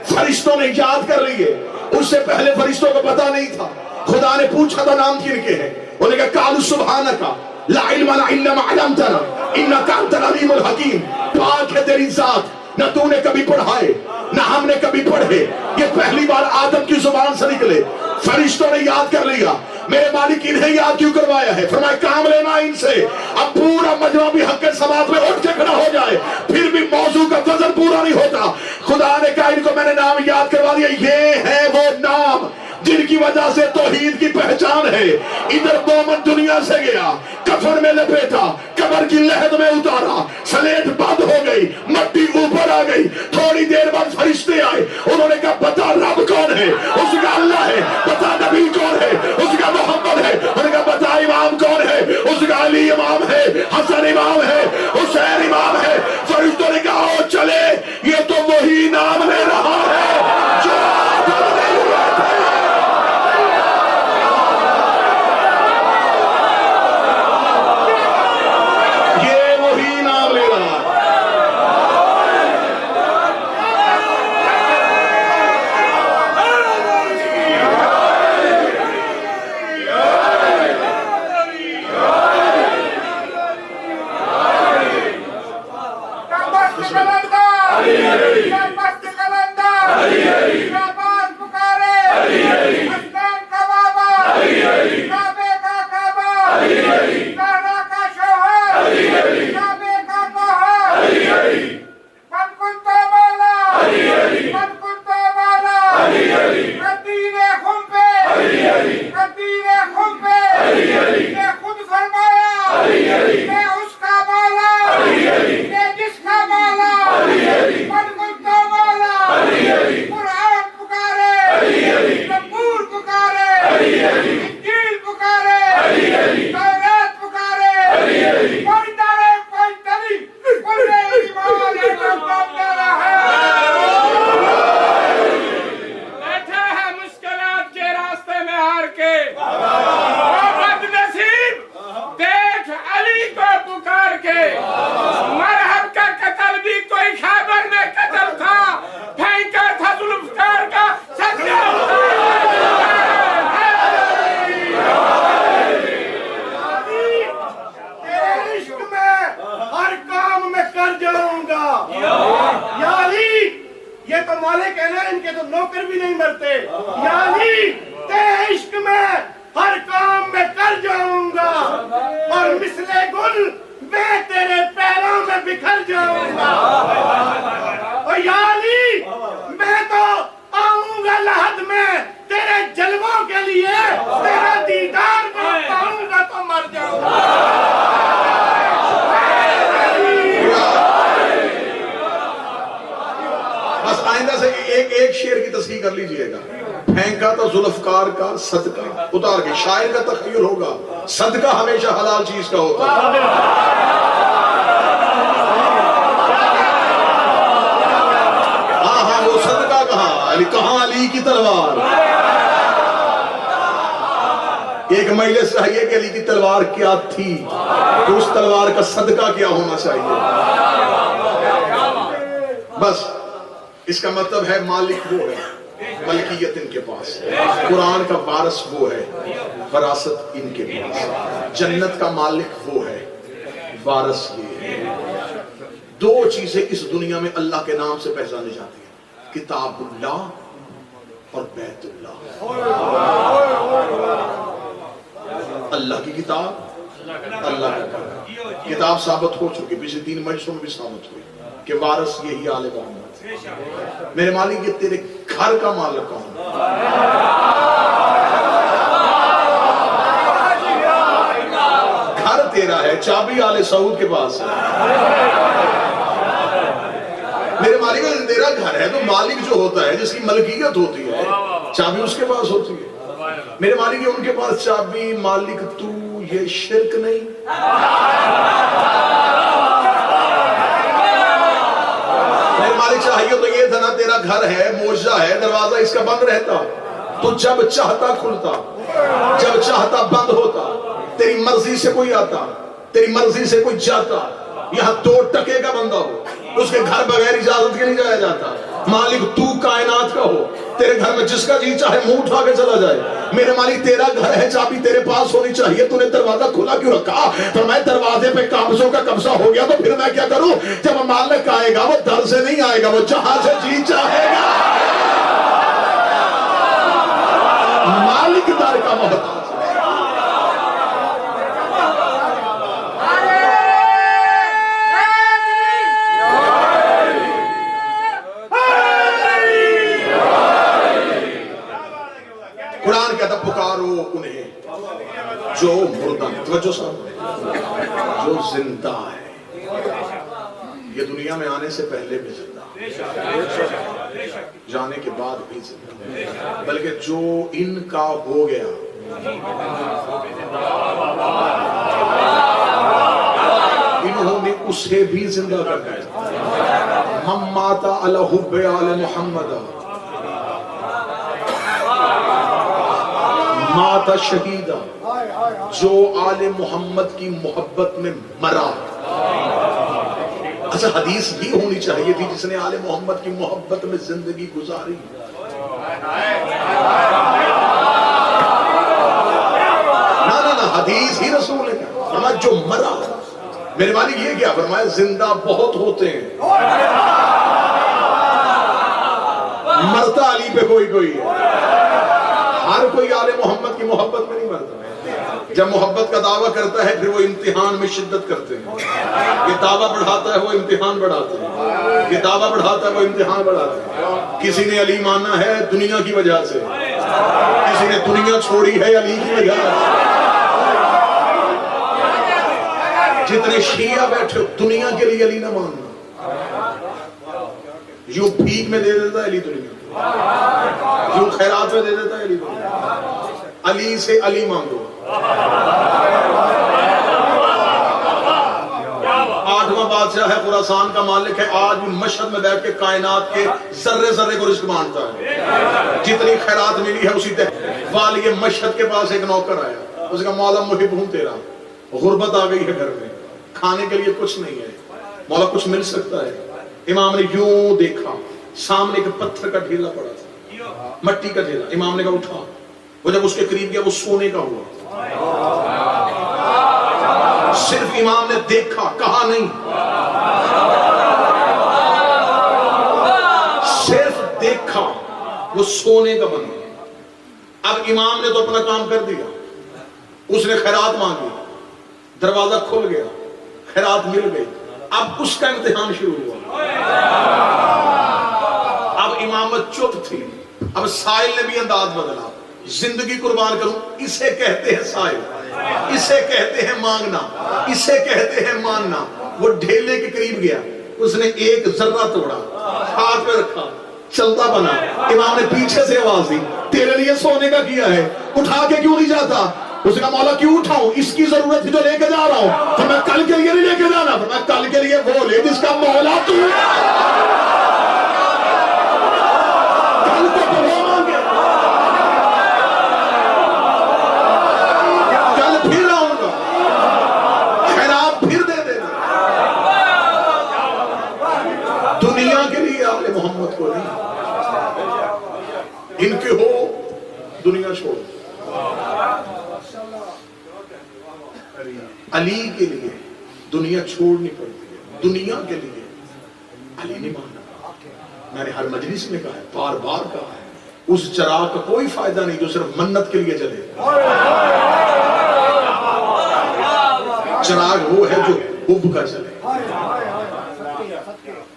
فرشتوں نے یاد کر لیے. اس سے پہلے فرشتوں کو پتا نہیں تھا. خدا نے پوچھا تھا نام کن کے ہیں؟ انہوں نے کہا قالوا سبحانک لا علم لنا الا ما علمتنا انک انت العلیم الحکیم. پاک ہے تیری ذات، نہ تو نے کبھی پڑھائے نہ ہم نے کبھی پڑھے. یہ پہلی بار آدم کی زبان سے نکلے. فرشتوں نے یاد کر لیا. میرے مالک انہیں یاد کیوں کروایا ہے؟ فرمایا کام لینا ان سے. اب پورا مجمع بھی حق سماعت میں اٹھ کے کھڑا ہو جائے، پھر بھی موضوع کا وزن پورا نہیں ہوتا. خدا نے کہا ان کو میں نے نام یاد کروا دیا. یہ ہے وہ نام جن کی وجہ سے توحید کی پہچان ہے. ادھر مومن دنیا سے گیا، کفن میں لپیٹا، قبر کی لحد میں اتارا، سلیٹ بند ہو گئی، مٹی اوپر آ گئی. تھوڑی دیر بعد فرشتے آئے. انہوں نے کہا بتا رب کون ہے؟ اس کا اللہ ہے. بتا نبی کون ہے؟ اس کا محمد ہے. انہوں نے کہا بتا امام کون ہے؟ اس کا علی امام ہے، حسن امام ہے، حسین امام ہے. فرشتوں نے کہا او چلے، یہ تو وہی نام لے رہا ہے جو آدم نے لیا تھا. میں اس کا مولا، میں جس کا مولا تو مالک ہے نا، ان کے تو نوکر بھی نہیں مرتے. یعنی تیرے عشق میں ہر کام میں کر جاؤں گا اور مثل گل میں تیرے پیروں میں بکھر جاؤں گا. اور یعنی میں تو آؤں گا لحد میں تیرے جلووں کے لیے، تیرا دیدار میں پاؤں گا تو مر جاؤں گا. بس آئندہ سے ایک شعر کی تصحیح کر لیجئے گا. پھینکا تھا ذوالفقار کا صدقہ اتار کے، شاعر کا تخیل ہوگا صدقہ ہمیشہ حلال چیز کا ہوتا ہے. ہاں وہ صدقہ کہاں علی کی تلوار. ایک مجلس چاہیے کہ علی کی تلوار کیا تھی، تو اس تلوار کا صدقہ کیا ہونا چاہیے. بس اس کا مطلب ہے مالک وہ ہے، ملکیت ان کے پاس ہے. قرآن کا وارث وہ ہے، وراثت ان کے پاس ہے. جنت کا مالک وہ ہے، وارث یہ ہے. دو چیزیں اس دنیا میں اللہ کے نام سے پہچانی جاتی ہیں، کتاب اللہ اور بیت اللہ. اللہ کی کتاب، اللہ کا کلام. کتاب ثابت ہو چکی، پچھلے 3 مجلسوں میں بھی ثابت ہوئی کہ وارث یہی آل محمد. میرے مالک یہ تیرے گھر کا مالک کون؟ گھر تیرا ہے، چابی آل سعود کے پاس ہے. میرے مالک تیرا گھر ہے تو مالک جو ہوتا ہے، جس کی ملکیت ہوتی ہے، چابی اس کے پاس ہوتی ہے. میرے مالک ان کے پاس چابی، مالک تو، یہ شرک نہیں. میرے مالک چاہیے تو یہ تھا نا، تیرا گھر ہے، معجزہ ہے، دروازہ اس کا بند رہتا تو جب چاہتا کھلتا، جب چاہتا بند ہوتا. تیری مرضی سے کوئی آتا، تیری مرضی سے کوئی جاتا. یہاں 2 ٹکے کا بندہ ہو، اس کے گھر بغیر اجازت کے نہیں جایا جاتا. مالک تو کائنات کا ہو، تیرے گھر میں جس کا جی چاہے منہ اٹھا کے چلا جائے. میرے مالک تیرا گھر ہے، چابی تیرے پاس ہونی چاہیے. تو نے دروازہ کھلا کیوں رکھا؟ تو میں دروازے پہ قابضوں کا قبضہ ہو گیا تو پھر میں کیا کروں؟ جب مالک آئے گا وہ در سے نہیں آئے گا، وہ جہاں سے جی چاہے گا. مالک در کا محتاج. قرآن کہتا پکارو انہیں جو مردہ، توجہ صاحب، جو زندہ ہے. یہ دنیا میں آنے سے پہلے بھی زندہ، جانے کے بعد بھی زندہ، بلکہ جو ان کا ہو گیا انہوں نے اسے بھی زندہ کر دیا. ہم ماتا علی حب آل محمد ماتا شہیدہ، جو آل محمد کی محبت میں مرا. اچھا حدیث بھی ہونی چاہیے تھی جس نے آل محمد کی محبت میں زندگی گزاری. نہ حدیث ہی رسول ہے، فرمایا جو مرا. میرے مالک یہ کیا فرمایا؟ زندہ بہت ہوتے ہیں، مرتا علی پہ کوئی ہے. ہر کوئی آل محمد کی محبت میں نہیں مرتا. جب محبت کا دعویٰ کرتا ہے پھر وہ امتحان میں شدت کرتے ہیں. یہ دعویٰ بڑھاتا ہے وہ امتحان بڑھاتے ہیں، یہ دعویٰ بڑھاتا ہے وہ امتحان بڑھاتے ہیں. کسی نے علی ماننا ہے دنیا کی وجہ سے، کسی نے دنیا چھوڑی ہے علی کی وجہ سے. جتنے شیعہ بیٹھے دنیا کے لیے علی نہ ماننا، یوں بھیک میں دے دیتا ہے علی دنیا، یوں خیرات میں دے دیتا ہے علی دنیا. علی سے علی مانگو. 8واں بادشاہ ہے، خراسان کا مالک ہے، آج بھی مشہد میں بیٹھ کے کائنات کے ذرے ذرے کو رزق بانٹتا ہے. جتنی خیرات ملی ہے اسی طرح. والی مشہد کے پاس ایک نوکر آیا، اس کا مولا محب ہوں تیرا، غربت آ گئی ہے گھر میں، کھانے کے لیے کچھ نہیں ہے، مولا کچھ مل سکتا ہے؟ امام نے یوں دیکھا، سامنے ایک پتھر کا ڈھیلا پڑا تھا، مٹی کا ڈھیلا. امام نے کہا اٹھا. وہ جب اس کے قریب گیا وہ سونے کا ہوا. صرف امام نے دیکھا، کہا نہیں، صرف وہ سونے کا بنا. اب امام نے تو اپنا کام کر دیا, اس نے خیرات مانگی, دروازہ کھل گیا, خیرات مل گئی. اب اس کا امتحان شروع ہوا. اب امامت چپ تھی. اب سائل نے بھی انداز بدلا. زندگی قربان کروں, اسے کہتے ہیں سائل, اسے کہتے ہیں مانگنا, اسے کہتے ہیں ماننا. وہ ڈھیلے کے قریب گیا, اس نے ایک ذرہ توڑا, ہاتھ پہ رکھا, چلتا بنا. امام نے پیچھے سے آواز دی, تیرے لیے سونے کا کیا ہے, اٹھا کے کیوں نہیں جاتا؟ اس نے کہا مولا کیوں اٹھاؤں, اس کی ضرورت تھی تو لے کے جا رہا ہوں. تو میں کل کے لیے نہیں لے کے جانا, میں کل کے لیے وہ لے جس کا مولا تو کل کو وہ مانگے, کل پھر آؤں گا, خیرات پھر دے دینا. دنیا کے لیے آل محمد کو نہیں, ان کے ہو دنیا چھوڑ. علی کے لیے دنیا چھوڑنی پڑتی ہے, دنیا کے لیے علی نہیں ماننا. میں نے ہر مجلس میں کہا ہے, بار بار کہا ہے, اس چراغ کا کوئی فائدہ نہیں جو صرف منت کے لیے جلے. چراغ وہ ہے جو حب کا چلے.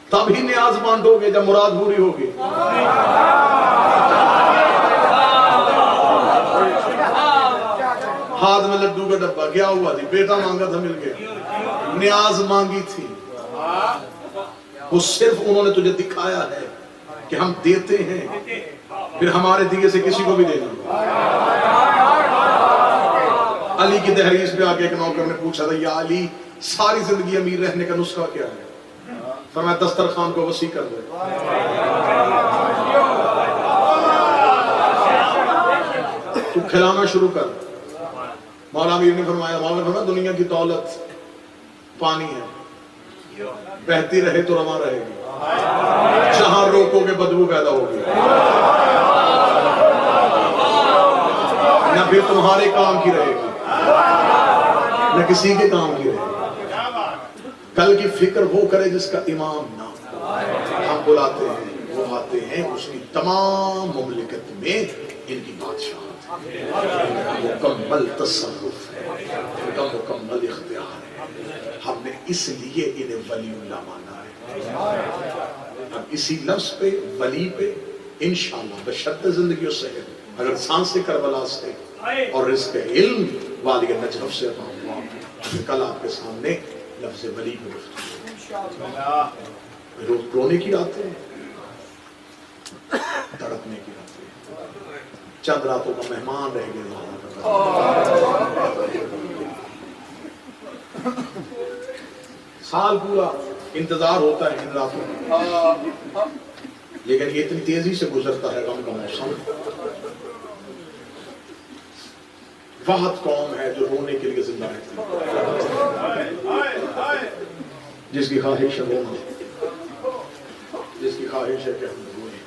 تب ہی نیاز مانڈو گے جب مراد پوری ہوگی. ہاتھ میں لڈو کا ڈبہ, کیا ہوا تھی, بیٹا مانگا تھا مل گیا. نیاز مانگی تھی, وہ صرف انہوں نے تجھے دکھایا ہے کہ ہم دیتے ہیں, پھر ہمارے دیے سے کسی کو بھی دینا. علی کی دہلیز پہ آگے ایک نوکر نے پوچھا تھا, یا علی ساری زندگی امیر رہنے کا نسخہ کیا ہے؟ فرمایا دسترخوان کو وسیع کر دے. تو کھلانا شروع کر. مولا امیر نے فرمایا, مولا نے فرمایا دنیا کی دولت پانی ہے, بہتی رہے تو رواں رہے گی, جہاں روکو گے بدبو پیدا ہوگی, نہ پھر تمہارے کام کی رہے گی نہ کسی کے کام کی رہے گی. کل کی فکر وہ کرے جس کا امام نہ ہو. ہم بلاتے ہیں, وہ آتے ہیں, اس کی تمام مملکت میں ان کی بادشاہت, مکمل تصرف ہے, ان کا مکمل اختیار ہے. ہم نے اس لیے انہیں ولی اللہ مانا ہے. اب اسی لفظ پہ ولی پہ انشاءاللہ بشرط زندگی و صحت, اگر سانس کربلا سے اور رزق علم والی نجف سے کل آپ کے سامنے لفظ ولی پہ گفتگو. روز رونے کی راتیں ہیں, تڑپنے کی راتیں ہیں, چند راتوں کا مہمان رہ گئے. سال پورا انتظار ہوتا ہے ان راتوں کا, لیکن یہ اتنی تیزی سے گزرتا ہے غم کا موسم. واحد قوم ہے جو رونے کے لیے زندہ رہتی ہے, جس کی خواہش ہے رونا, جس کی خواہش ہے کہ ہم روئیں.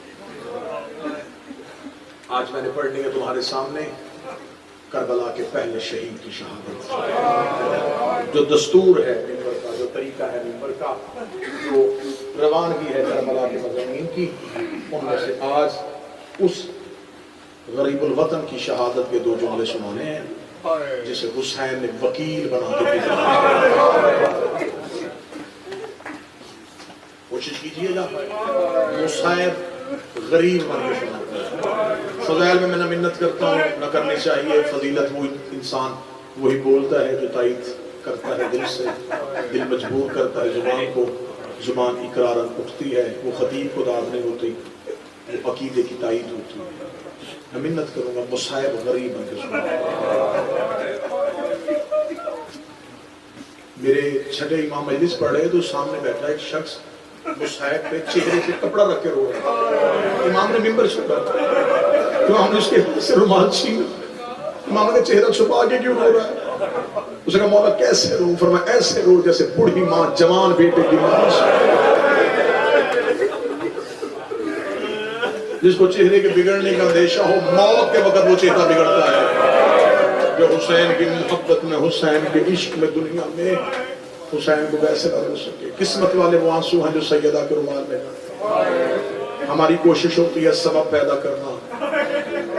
آج میں نے پڑھنی ہے تمہارے سامنے کربلا کے پہلے شہید کی شہادت. جو دستور ہے منبر کا, جو طریقہ ہے منبر کا, جو روانگی ہے کربلا کے مضامین کی, ان میں سے آج اس غریب الوطن کی شہادت کے دو جملے سنانے ہیں جسے حسین نے وکیل بنا کے بھیجا. کوشش کیجیے گا مصعب غریب بن کے سناتا. فضائل میں نہ منت کرتا ہوں نہ کرنی چاہیے. فضیلت وہ انسان وہی بولتا ہے جو تائید کرتا ہے دل سے, دل مجبور کرتا ہے زبان کو, زبان اقرارن اٹھتی ہے. وہ خطیب کو داد نہیں ہوتی, وہ عقیدے کی تائید ہوتی ہے. میں منت کروں گا مصعب غریب بن کے سناتا. میرے چھٹے امام مجلس پڑھ رہے تو سامنے بیٹھا ایک شخص مصعب پہ چہرے سے کپڑا رکھ کے رو رہا ہے. امام نے ممبر چھپا, امام نے اس کے ہاتھ سے رومال چھینا. امام نے چہرہ چھپا کے کیوں رو رہا ہے؟ اس نے کہا مولا کیسے رو؟ فرمایا ایسے رو جیسے بوڑھی ماں جوان بیٹے کی ماں, جس کو چہرے کے بگڑنے کا اندیشہ ہو, موت کے وقت وہ چہرہ بگڑتا ہے. جو حسین کی محبت میں, حسین کے عشق میں, دنیا میں حسین کو ویسے نہ رو سکے. قسمت والے وہ آنسو ہیں جو سیدہ کے رومال میں گاتے ہیں. ہماری کوشش ہوتی ہے سبب پیدا کرنا،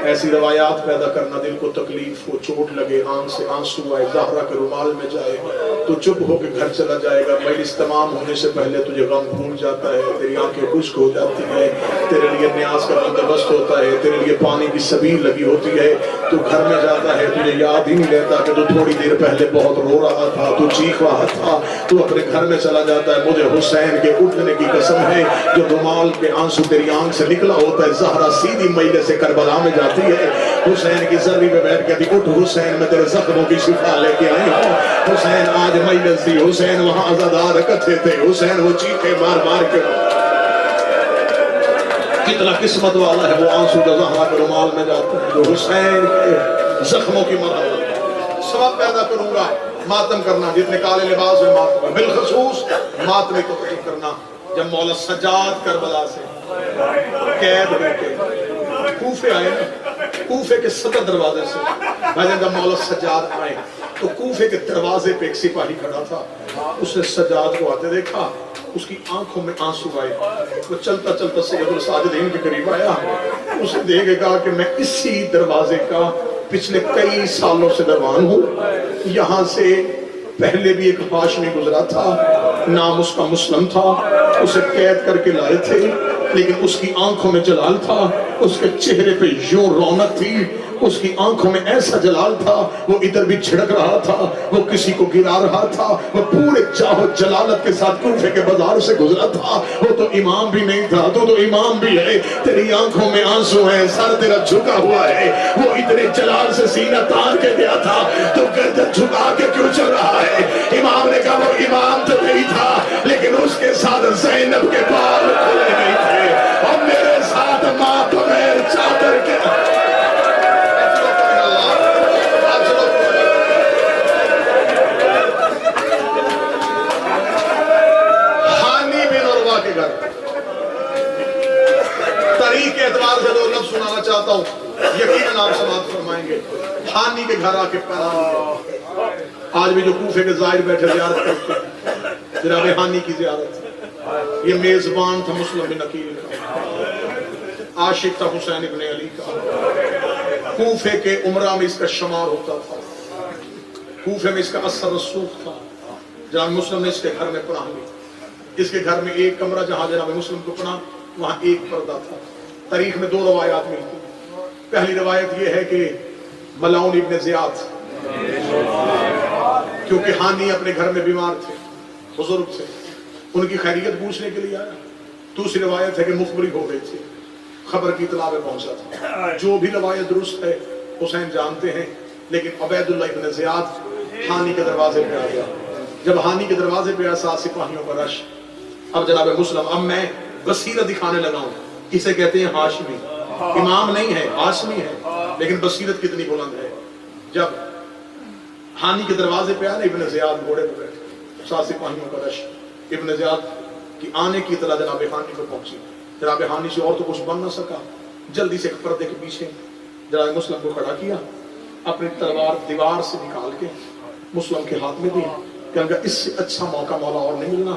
ایسی روایات پیدا کرنا، دل کو تکلیف ہو، چوٹ لگے، آنکھ سے آنسو آئے، زہرا کے رومال میں جائے تو چپ ہو کے گھر چلا جائے گا، مجلس تمام ہونے سے پہلے تجھے غم بھول جاتا ہے، تیری آنکھیں خشک ہو جاتی ہیں، تیرے لیے نیاز کا بندوبست ہوتا ہے، تیرے لیے پانی کی سبیل لگی ہوتی ہے، تو گھر میں جاتا ہے، تجھے یاد ہی نہیں رہتا کہ تو تھوڑی دیر پہلے بہت رو رہا تھا، تو چیخ رہا تھا، تو اپنے گھر میں چلا جاتا ہے، مجھے حسین کے اٹھنے کی قسم ہے، جو رومال کے آنسو تیری آنکھ سے نکلا ہوتا ہے، زہرا سیدھی مجلس سے کربلا میں جاتی ہے، حسین کی زری میں بیٹھ کے اٹھ حسین میں تیرے زخموں کی شفا لے کے آئی ہوں، حسین آج مجلس دی، حسین وہاں عزادار کتھے تھے، حسین وہ چیخے مار مار کے، کتنا قسمت والا ہے وہ آنسو جو زہرا کے رومال میں جاتا ہے، جو حسین کے زخموں کی مرہم، سبب پیدا کروں گا، ماتم کرنا، جتنے کالے لباس میں ماتم، بالخصوص ماتم کو قتل کرنا، جب مولا سجاد کربلا سے قید ہو کے کوفے آئے نا، کوفے کے صدر دروازے سے، بھائی جب مولا سجاد آئے تو کوفے کے دروازے پہ ایک سپاہی کھڑا تھا، اس نے سجاد کو آتے دیکھا، اس کی آنکھوں میں آنسو آئے، وہ چلتا چلتا سید الساجدین کے قریب آیا، اس نے دیکھے کہا کہ میں اسی دروازے کا پچھلے کئی سالوں سے دربان ہوں، یہاں سے پہلے بھی ایک ہاشمی گزرا تھا، نام اس کا مسلم تھا، اسے قید کر کے لائے تھے، لیکن اس کی آنکھوں میں جلال تھا، اس کے چہرے پہ یوں رونق تھی، اس کی آنکھوں میں ایسا جلال تھا، وہ ادھر بھی چھڑک رہا تھا، وہ کسی کو گرا رہا تھا، وہ پورے چاہو جلالت کے ساتھ کوفے کے بازار سے گزرا تھا، وہ تو امام بھی نہیں تھا، تو امام بھی ہے، تیری آنکھوں میں آنسو ہیں، سر تیرا جھکا ہوا ہے، وہ اتنے جلال سے سینہ تان کے گیا تھا، تو گردن جھکا کے کیوں چل رہا ہے؟ امام نے کہا وہ امام تو نہیں تھا، لیکن اس کے ساتھ زینب کے بال کھلے نہیں تھے، اور میرے ساتھ ماں بغیر چادر کے تاریخ کے اعتبار سے دو لفظ سنانا چاہتا ہوں، یقیناً آپ سماعت فرمائیں گے، حانی کے گھر آ کے پیرا، آج بھی جو کوفے کے زائر بیٹھے زیارت کرتے ہیں، جناب حانی کی زیارت، یہ میزبان تھا مسلم بن عقیل کا، عاشق تھا حسین ابن علی کا، کوفے کے عمرہ میں اس کا شمار ہوتا تھا، کوفے میں اس کا اثر رسوخ تھا، جناب مسلم نے اس کے گھر میں پناہ لی، اس کے گھر میں ایک کمرہ جہاں جناب مسلم کو پناہ، وہاں ایک پردہ تھا، تاریخ میں دو روایات ملتی ہیں، پہلی روایت یہ ہے کہ ملعون ابن زیاد، کیونکہ حانی اپنے گھر میں بیمار تھے، بزرگ تھے، ان کی خیریت پوچھنے کے لیے آیا، دوسری روایت ہے کہ مخبری ہو گئی تھی، خبر کی اطلاع میں پہنچا تھا، جو بھی روایت درست ہے حسین جانتے ہیں، لیکن عبید اللہ ابن زیاد حانی کے دروازے پہ آ گیا، جب حانی کے دروازے پہ آیا 7 سپاہیوں کا رش، اب جناب مسلم، اب میں بصیرت دکھانے لگا ہوں، اسے کہتے ہیں ہاشمی، امام نہیں ہے، ہاشمی ہے، لیکن بصیرت کتنی بلند ہے، جب حانی کے دروازے پہ آیا ابن زیاد گھوڑے پہ بیٹھے، 7 سپاہیوں کا رش، ابن زیاد کی آنے کی اطلاع جناب حانی کو پہنچی، جناب حانی سے اور تو کچھ بن نہ سکا، جلدی سے ایک پردے کے پیچھے جناب مسلم کو کھڑا کیا، اپنی تلوار دیوار سے نکال کے مسلم کے ہاتھ میں دی، کہ اس سے اچھا موقع مولا اور نہیں ملنا،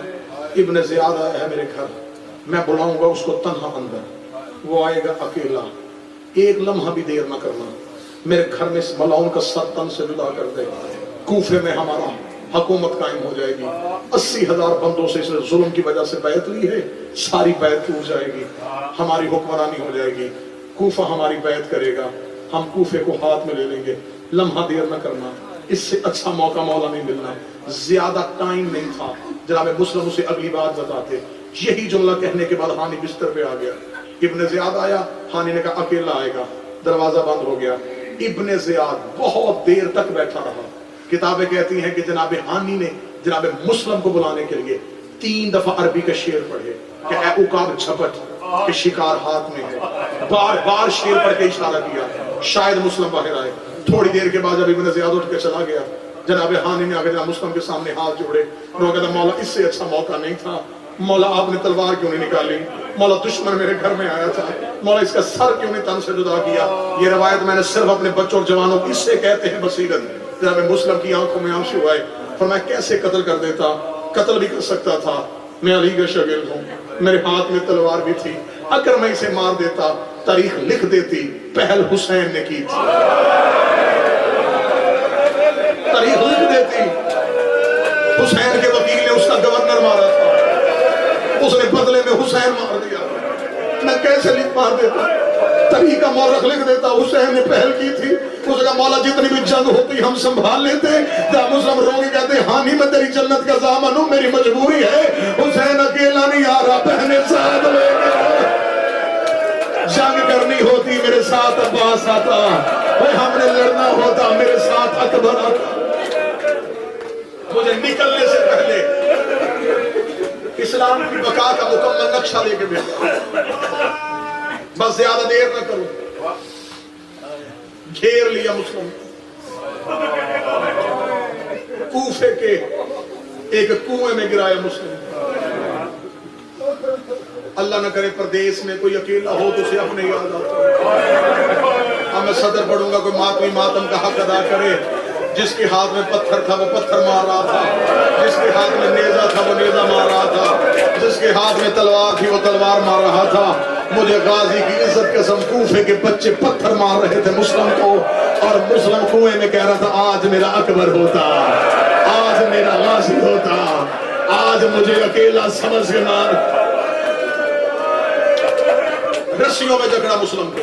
ابن زیاد آیا ہے میرے گھر، میں بلاؤں گا اس کو تنہا اندر، وہ آئے گا اکیلا، ایک لمحہ بھی دیر نہ کرنا، میرے گھر میں اس ملعون کا سر تن سے جدا کر دے، کوفے میں ہمارا حکومت قائم ہو جائے گی، 80,000 بندوں سے اس نے ظلم کی وجہ سے بیعت لی ہے، ساری بیعت ٹوٹ جائے گی، ہماری حکمرانی ہو جائے گی، کوفہ ہماری بیعت کرے گا، ہم کوفے کو ہاتھ میں لے لیں گے، لمحہ دیر نہ کرنا، اس سے اچھا موقع مولا نہیں ملنا، زیادہ ٹائم نہیں تھا، جناب مسلم اسے اگلی بات بتاتے، یہی جملہ کہنے کے بعد حانی بستر پہ آ گیا، ابن زیاد آیا، حانی نے کہا اکیلا آئے گا، دروازہ بند ہو گیا، ابن زیاد بہت دیر تک بیٹھا رہا، کتابیں کہتی ہیں کہ جناب حانی نے جناب مسلم کو بلانے کے لیے 3 دفعہ عربی کا شعر پڑھے کہ اے عقاب جھپٹ کہ شکار ہاتھ میں ہے، بار بار شعر پڑھ کے اشارہ کیا، شاید مسلم باہر آئے، تھوڑی دیر کے بعد جب ابن زیاد اٹھ کے چلا گیا، جناب حانی نے آگے جناب مسلم کے سامنے ہاتھ جوڑے، اور وہ کہتا مولا اس سے اچھا موقع نہیں تھا، مولا آپ نے تلوار کیوں نہیں نکالی، مولا دشمن میرے گھر میں آیا تھا، مولا اس کا سر کیوں نہیں تن سے جدا کیا، یہ روایت میں نے صرف اپنے بچوں اور جوانوں کو، اس سے کہتے ہیں بصیرت، جناب مسلم کی آنکھوں میں آنسو آئے، فرمایا کیسے قتل کر دیتا، قتل بھی کر سکتا تھا، میں علی کا شاگرد ہوں، میرے ہاتھ میں تلوار بھی تھی، اگر میں اسے مار دیتا تاریخ لکھ دیتی پہل حسین نے کی تھی، تاریخ لکھ دیتی حسین کے وکیل نے اس کا گورنر مارا تھا، اس نے بدلے میں حسین مار دیا، میں کیسے مار دیتا، تاریخ کا مورخ لکھ دیتا حسین نے پہل کی تھی۔ اس کا مولا جتنی بھی جنگ ہوتی ہم سنبھال لیتے، جب مسلم روگی کہتے ہاں نہیں میں تیری جنت کا ضامن ہوں، میری مجبوری ہے، حسین اکیلا نہیں آ رہا، بہنیں ساتھ لے گئے، جنگ کرنی ہوتی میرے ساتھ عباس آتا، ہم نے لڑنا ہوتا میرے ساتھ اکبر آتا۔ مجھے نکلنے سے پہلے اسلام کی بقا کا مکمل نقشہ لے کے بھیجا، بس زیادہ دیر نہ کروں، گھیر لیا مسلم، کوفے کے ایک کنویں میں گرایا مسلم۔ اللہ نہ کرے پردیس میں کوئی اکیلا ہو تو اسے اپنے یاد آتا، میں صدر پڑھوں گا، کوئی ماتمی ماتم کا حق ادا کرے، جس کے ہاتھ میں پتھر تھا وہ پتھر مار رہا تھا، جس کے ہاتھ میں نیزہ تھا وہ نیزہ مار رہا تھا، جس کے ہاتھ میں تلوار تھی وہ تلوار مار رہا تھا۔ مجھے غازی کی عزت قسم کوفے کے بچے پتھر مار رہے تھے مسلم کو، اور مسلم کنویں میں کہہ رہا تھا آج میرا اکبر ہوتا، آج میرا غازی ہوتا، آج مجھے اکیلا سمجھ کے مار۔ رسیوں میں جکڑا مسلم کو،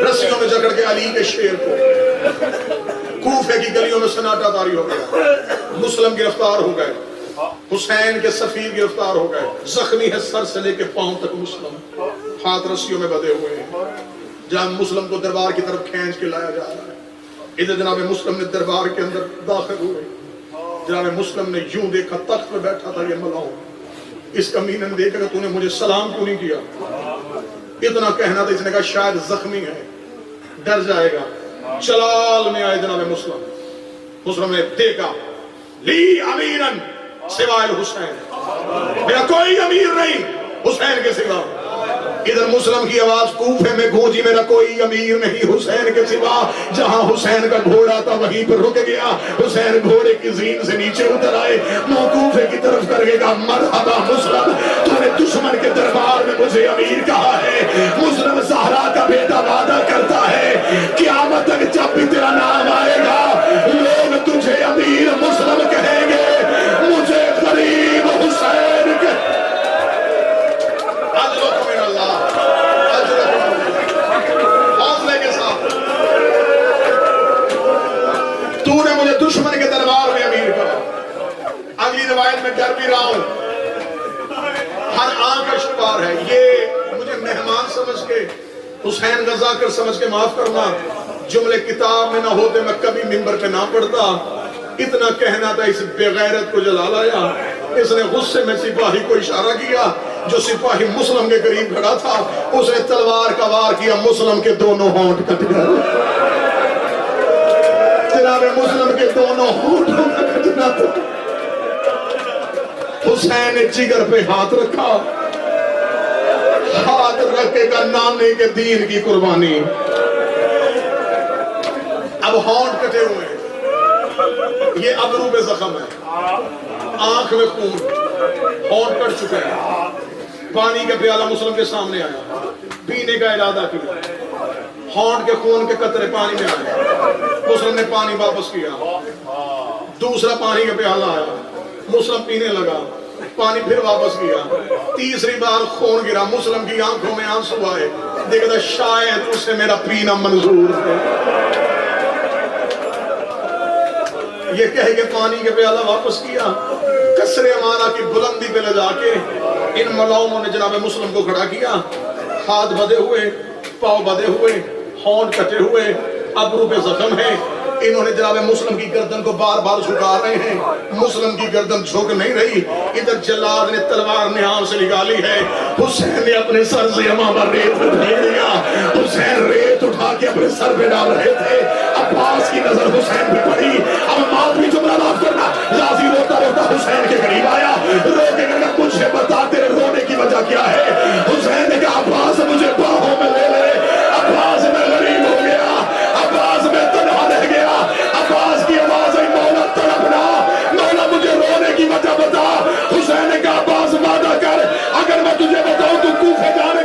رسیوں میں جکڑ کے علی کے شیر کو، کوفے کی گلیوں میں سناٹا طاری ہو گیا، مسلم گرفتار ہو گئے، حسین کے سفیر گرفتار ہو گئے، زخمی ہے سر سے لے کے پاؤں تک مسلم، ہاتھ رسیوں میں بدے ہوئے ہیں، جہاں مسلم کو دربار کی طرف کھینچ کے لایا جا رہا ہے۔ ادھر جناب مسلم نے دربار کے اندر داخل ہوئے، جناب مسلم نے یوں دیکھا تخت پہ بیٹھا تھا یہ ملاؤں، اس کمینے نے دیکھا کہ تو نے مجھے سلام کیوں نہیں کیا، اتنا کہنا تھا، اس نے کہا شاید زخمی ہے ڈر جائے گا۔ جلال میں آئے جناب مسلم، مسلم نے دیکھا لی امیرن سوائے حسین، میرا کوئی امیر نہیں حسین کے سوا۔ ادھر مسلم کی آواز کوفے میں گونجی، میرا کوئی امیر نہیں حسین کے سوا۔ جہاں حسین کا گھوڑا تھا وہیں پر رک گیا، حسین گھوڑے کی زین سے نیچے اتر آئے، منہ کوفے کی طرف کر کے کہا مرحبا مسلم، تو نے دشمن کے دربار میں مجھے امیر کہا ہے۔ مسلم زہرا کا بیٹا وعدہ کرتا ہے قیامت تک جب بھی تیرا نام آئے گا لوگ تجھے امیر مسلم کہیں گے، مجھے غریب حسین کے حوصلے کے ساتھ تو نے مجھے دشمن کے دربار میں امیر کہا۔ اگلی روایت میں ڈر بھی رہا ہوں، ہر آنکھ کا شکار ہے، یہ مجھے مہمان سمجھ کے حسین غزا کر سمجھ کے معاف کرنا، جملے کتاب میں نہ ہوتے میں کبھی منبر پہ نہ پڑھتا۔ اتنا کہنا تھا، اس بے غیرت کو جلا لایا۔ اس نے غصے میں سپاہی کو اشارہ کیا، جو سپاہی مسلم کے قریب کھڑا تھا، اس نے تلوار کا وار کیا، مسلم کے دونوں ہونٹ کٹ گئے۔ جناب مسلم کے دونوں ہونٹوں کا کٹنا تھا۔ حسین نے جگر پہ ہاتھ رکھا، ہاتھ رکھے گا نانے کے دین کی قربانی۔ اب ہونٹ کٹے ہوئے ہیں، یہ ابرو پہ زخم ہے، آنکھ میں خون، ہونٹ کٹ چکے ہیں۔ پانی کا پیالہ مسلم کے سامنے آیا، پینے کا ارادہ کیا، ہونٹ کے خون کے قطرے پانی میں آئے، مسلم نے پانی واپس کیا، دوسرا پانی کا پیالہ آیا، مسلم پینے لگا، پانی پھر واپس کیا، تیسری بار خون گرا، مسلم کی آنکھوں میں آنسو آئے، دیکھتا شاید اسے میرا پینا منظور ہے۔ یہ کہہ کے پانی کے پیالہ واپس کیا، کسر امانہ کی بلندی پہ لے جا کے ان ملاؤموں نے جناب مسلم کو کھڑا کیا، ہاتھ بدے ہوئے، پاؤں بدے ہوئے، ہونٹ کٹے ہوئے، ابرو پہ زخم ہے۔ انہوں نے جناب مسلم کی گردن کو بار بار جھکا رہے ہیں، مسلم کی گردن جھک نہیں رہی۔ ادھر جلاد نے تلوار نیام سے نکالی ہے، حسین نے اپنے سر سے امامہ ریت اٹھا لیا، حسین ریت اٹھا کے اپنے سر پہ ڈال رہے تھے۔ عباس کی نظر حسین پہ پڑی، اب ماتمی جملہ معاف کرنا، غازی روتا روتا حسین کے قریب آیا، رو کے کہا مجھے بتا تیرے رونے کی وجہ کیا ہے؟ حسین نے کہا عباس مجھے باہوں میں لے لے، عباس میں غریب ہو گیا، عباس میں تنہا رہ گیا۔ عباس کی آواز ہے مولا تڑپنا، مولا مجھے رونے کی وجہ بتا۔ حسین نے کہا عباس وعدہ کر، اگر میں تجھے بتاؤں تو کوفے جانے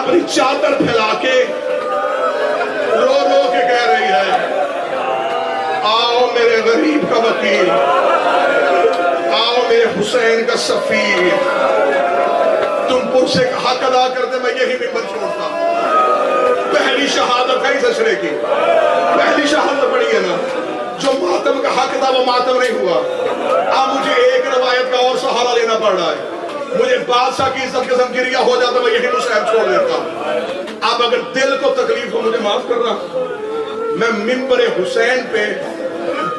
اپنی چادر پھیلا کے رو رو کے کہہ رہی ہے آؤ میرے غریب کا وکیل، آؤ میرے حسین کا سفیر، تم پر سے حق ادا کرتے میں یہی ممبر چھوڑتا۔ پہلی شہادت ہے اس اشرے کی، پہلی شہادت پڑی ہے نا، جو ماتم کا حق تھا وہ ماتم نہیں ہوا۔ اب مجھے ایک روایت کا اور سہارا لینا پڑ رہا ہے، مجھے بادشاہ کی عزت کے زمگیریا ہو جاتا میں یہی مصعب چھوڑ دیتا۔ اب اگر دل کو تکلیف ہو مجھے معاف کرنا، میں ممبر حسین پہ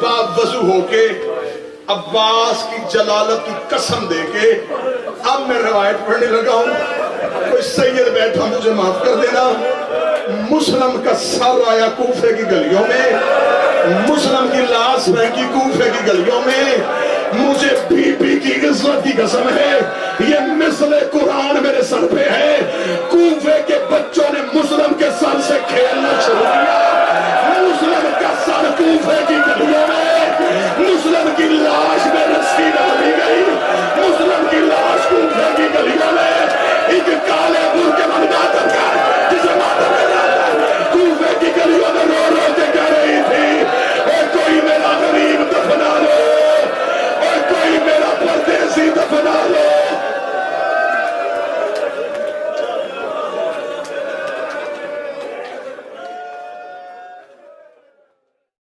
باب وضو ہو کے عباس کی جلالت کی قسم دے کے اب میں روایت پڑھنے لگا ہوں۔ کوئی سید بیٹھا مجھے معاف کر دینا۔ مسلم کا سر آیا کوفے کی گلیوں میں، مسلم کی لاش پھینکی کوفے کی گلیوں میں، مجھے بی بی کی عزت کی قسم ہے، یہ مثل قرآن میرے سر پہ ہے۔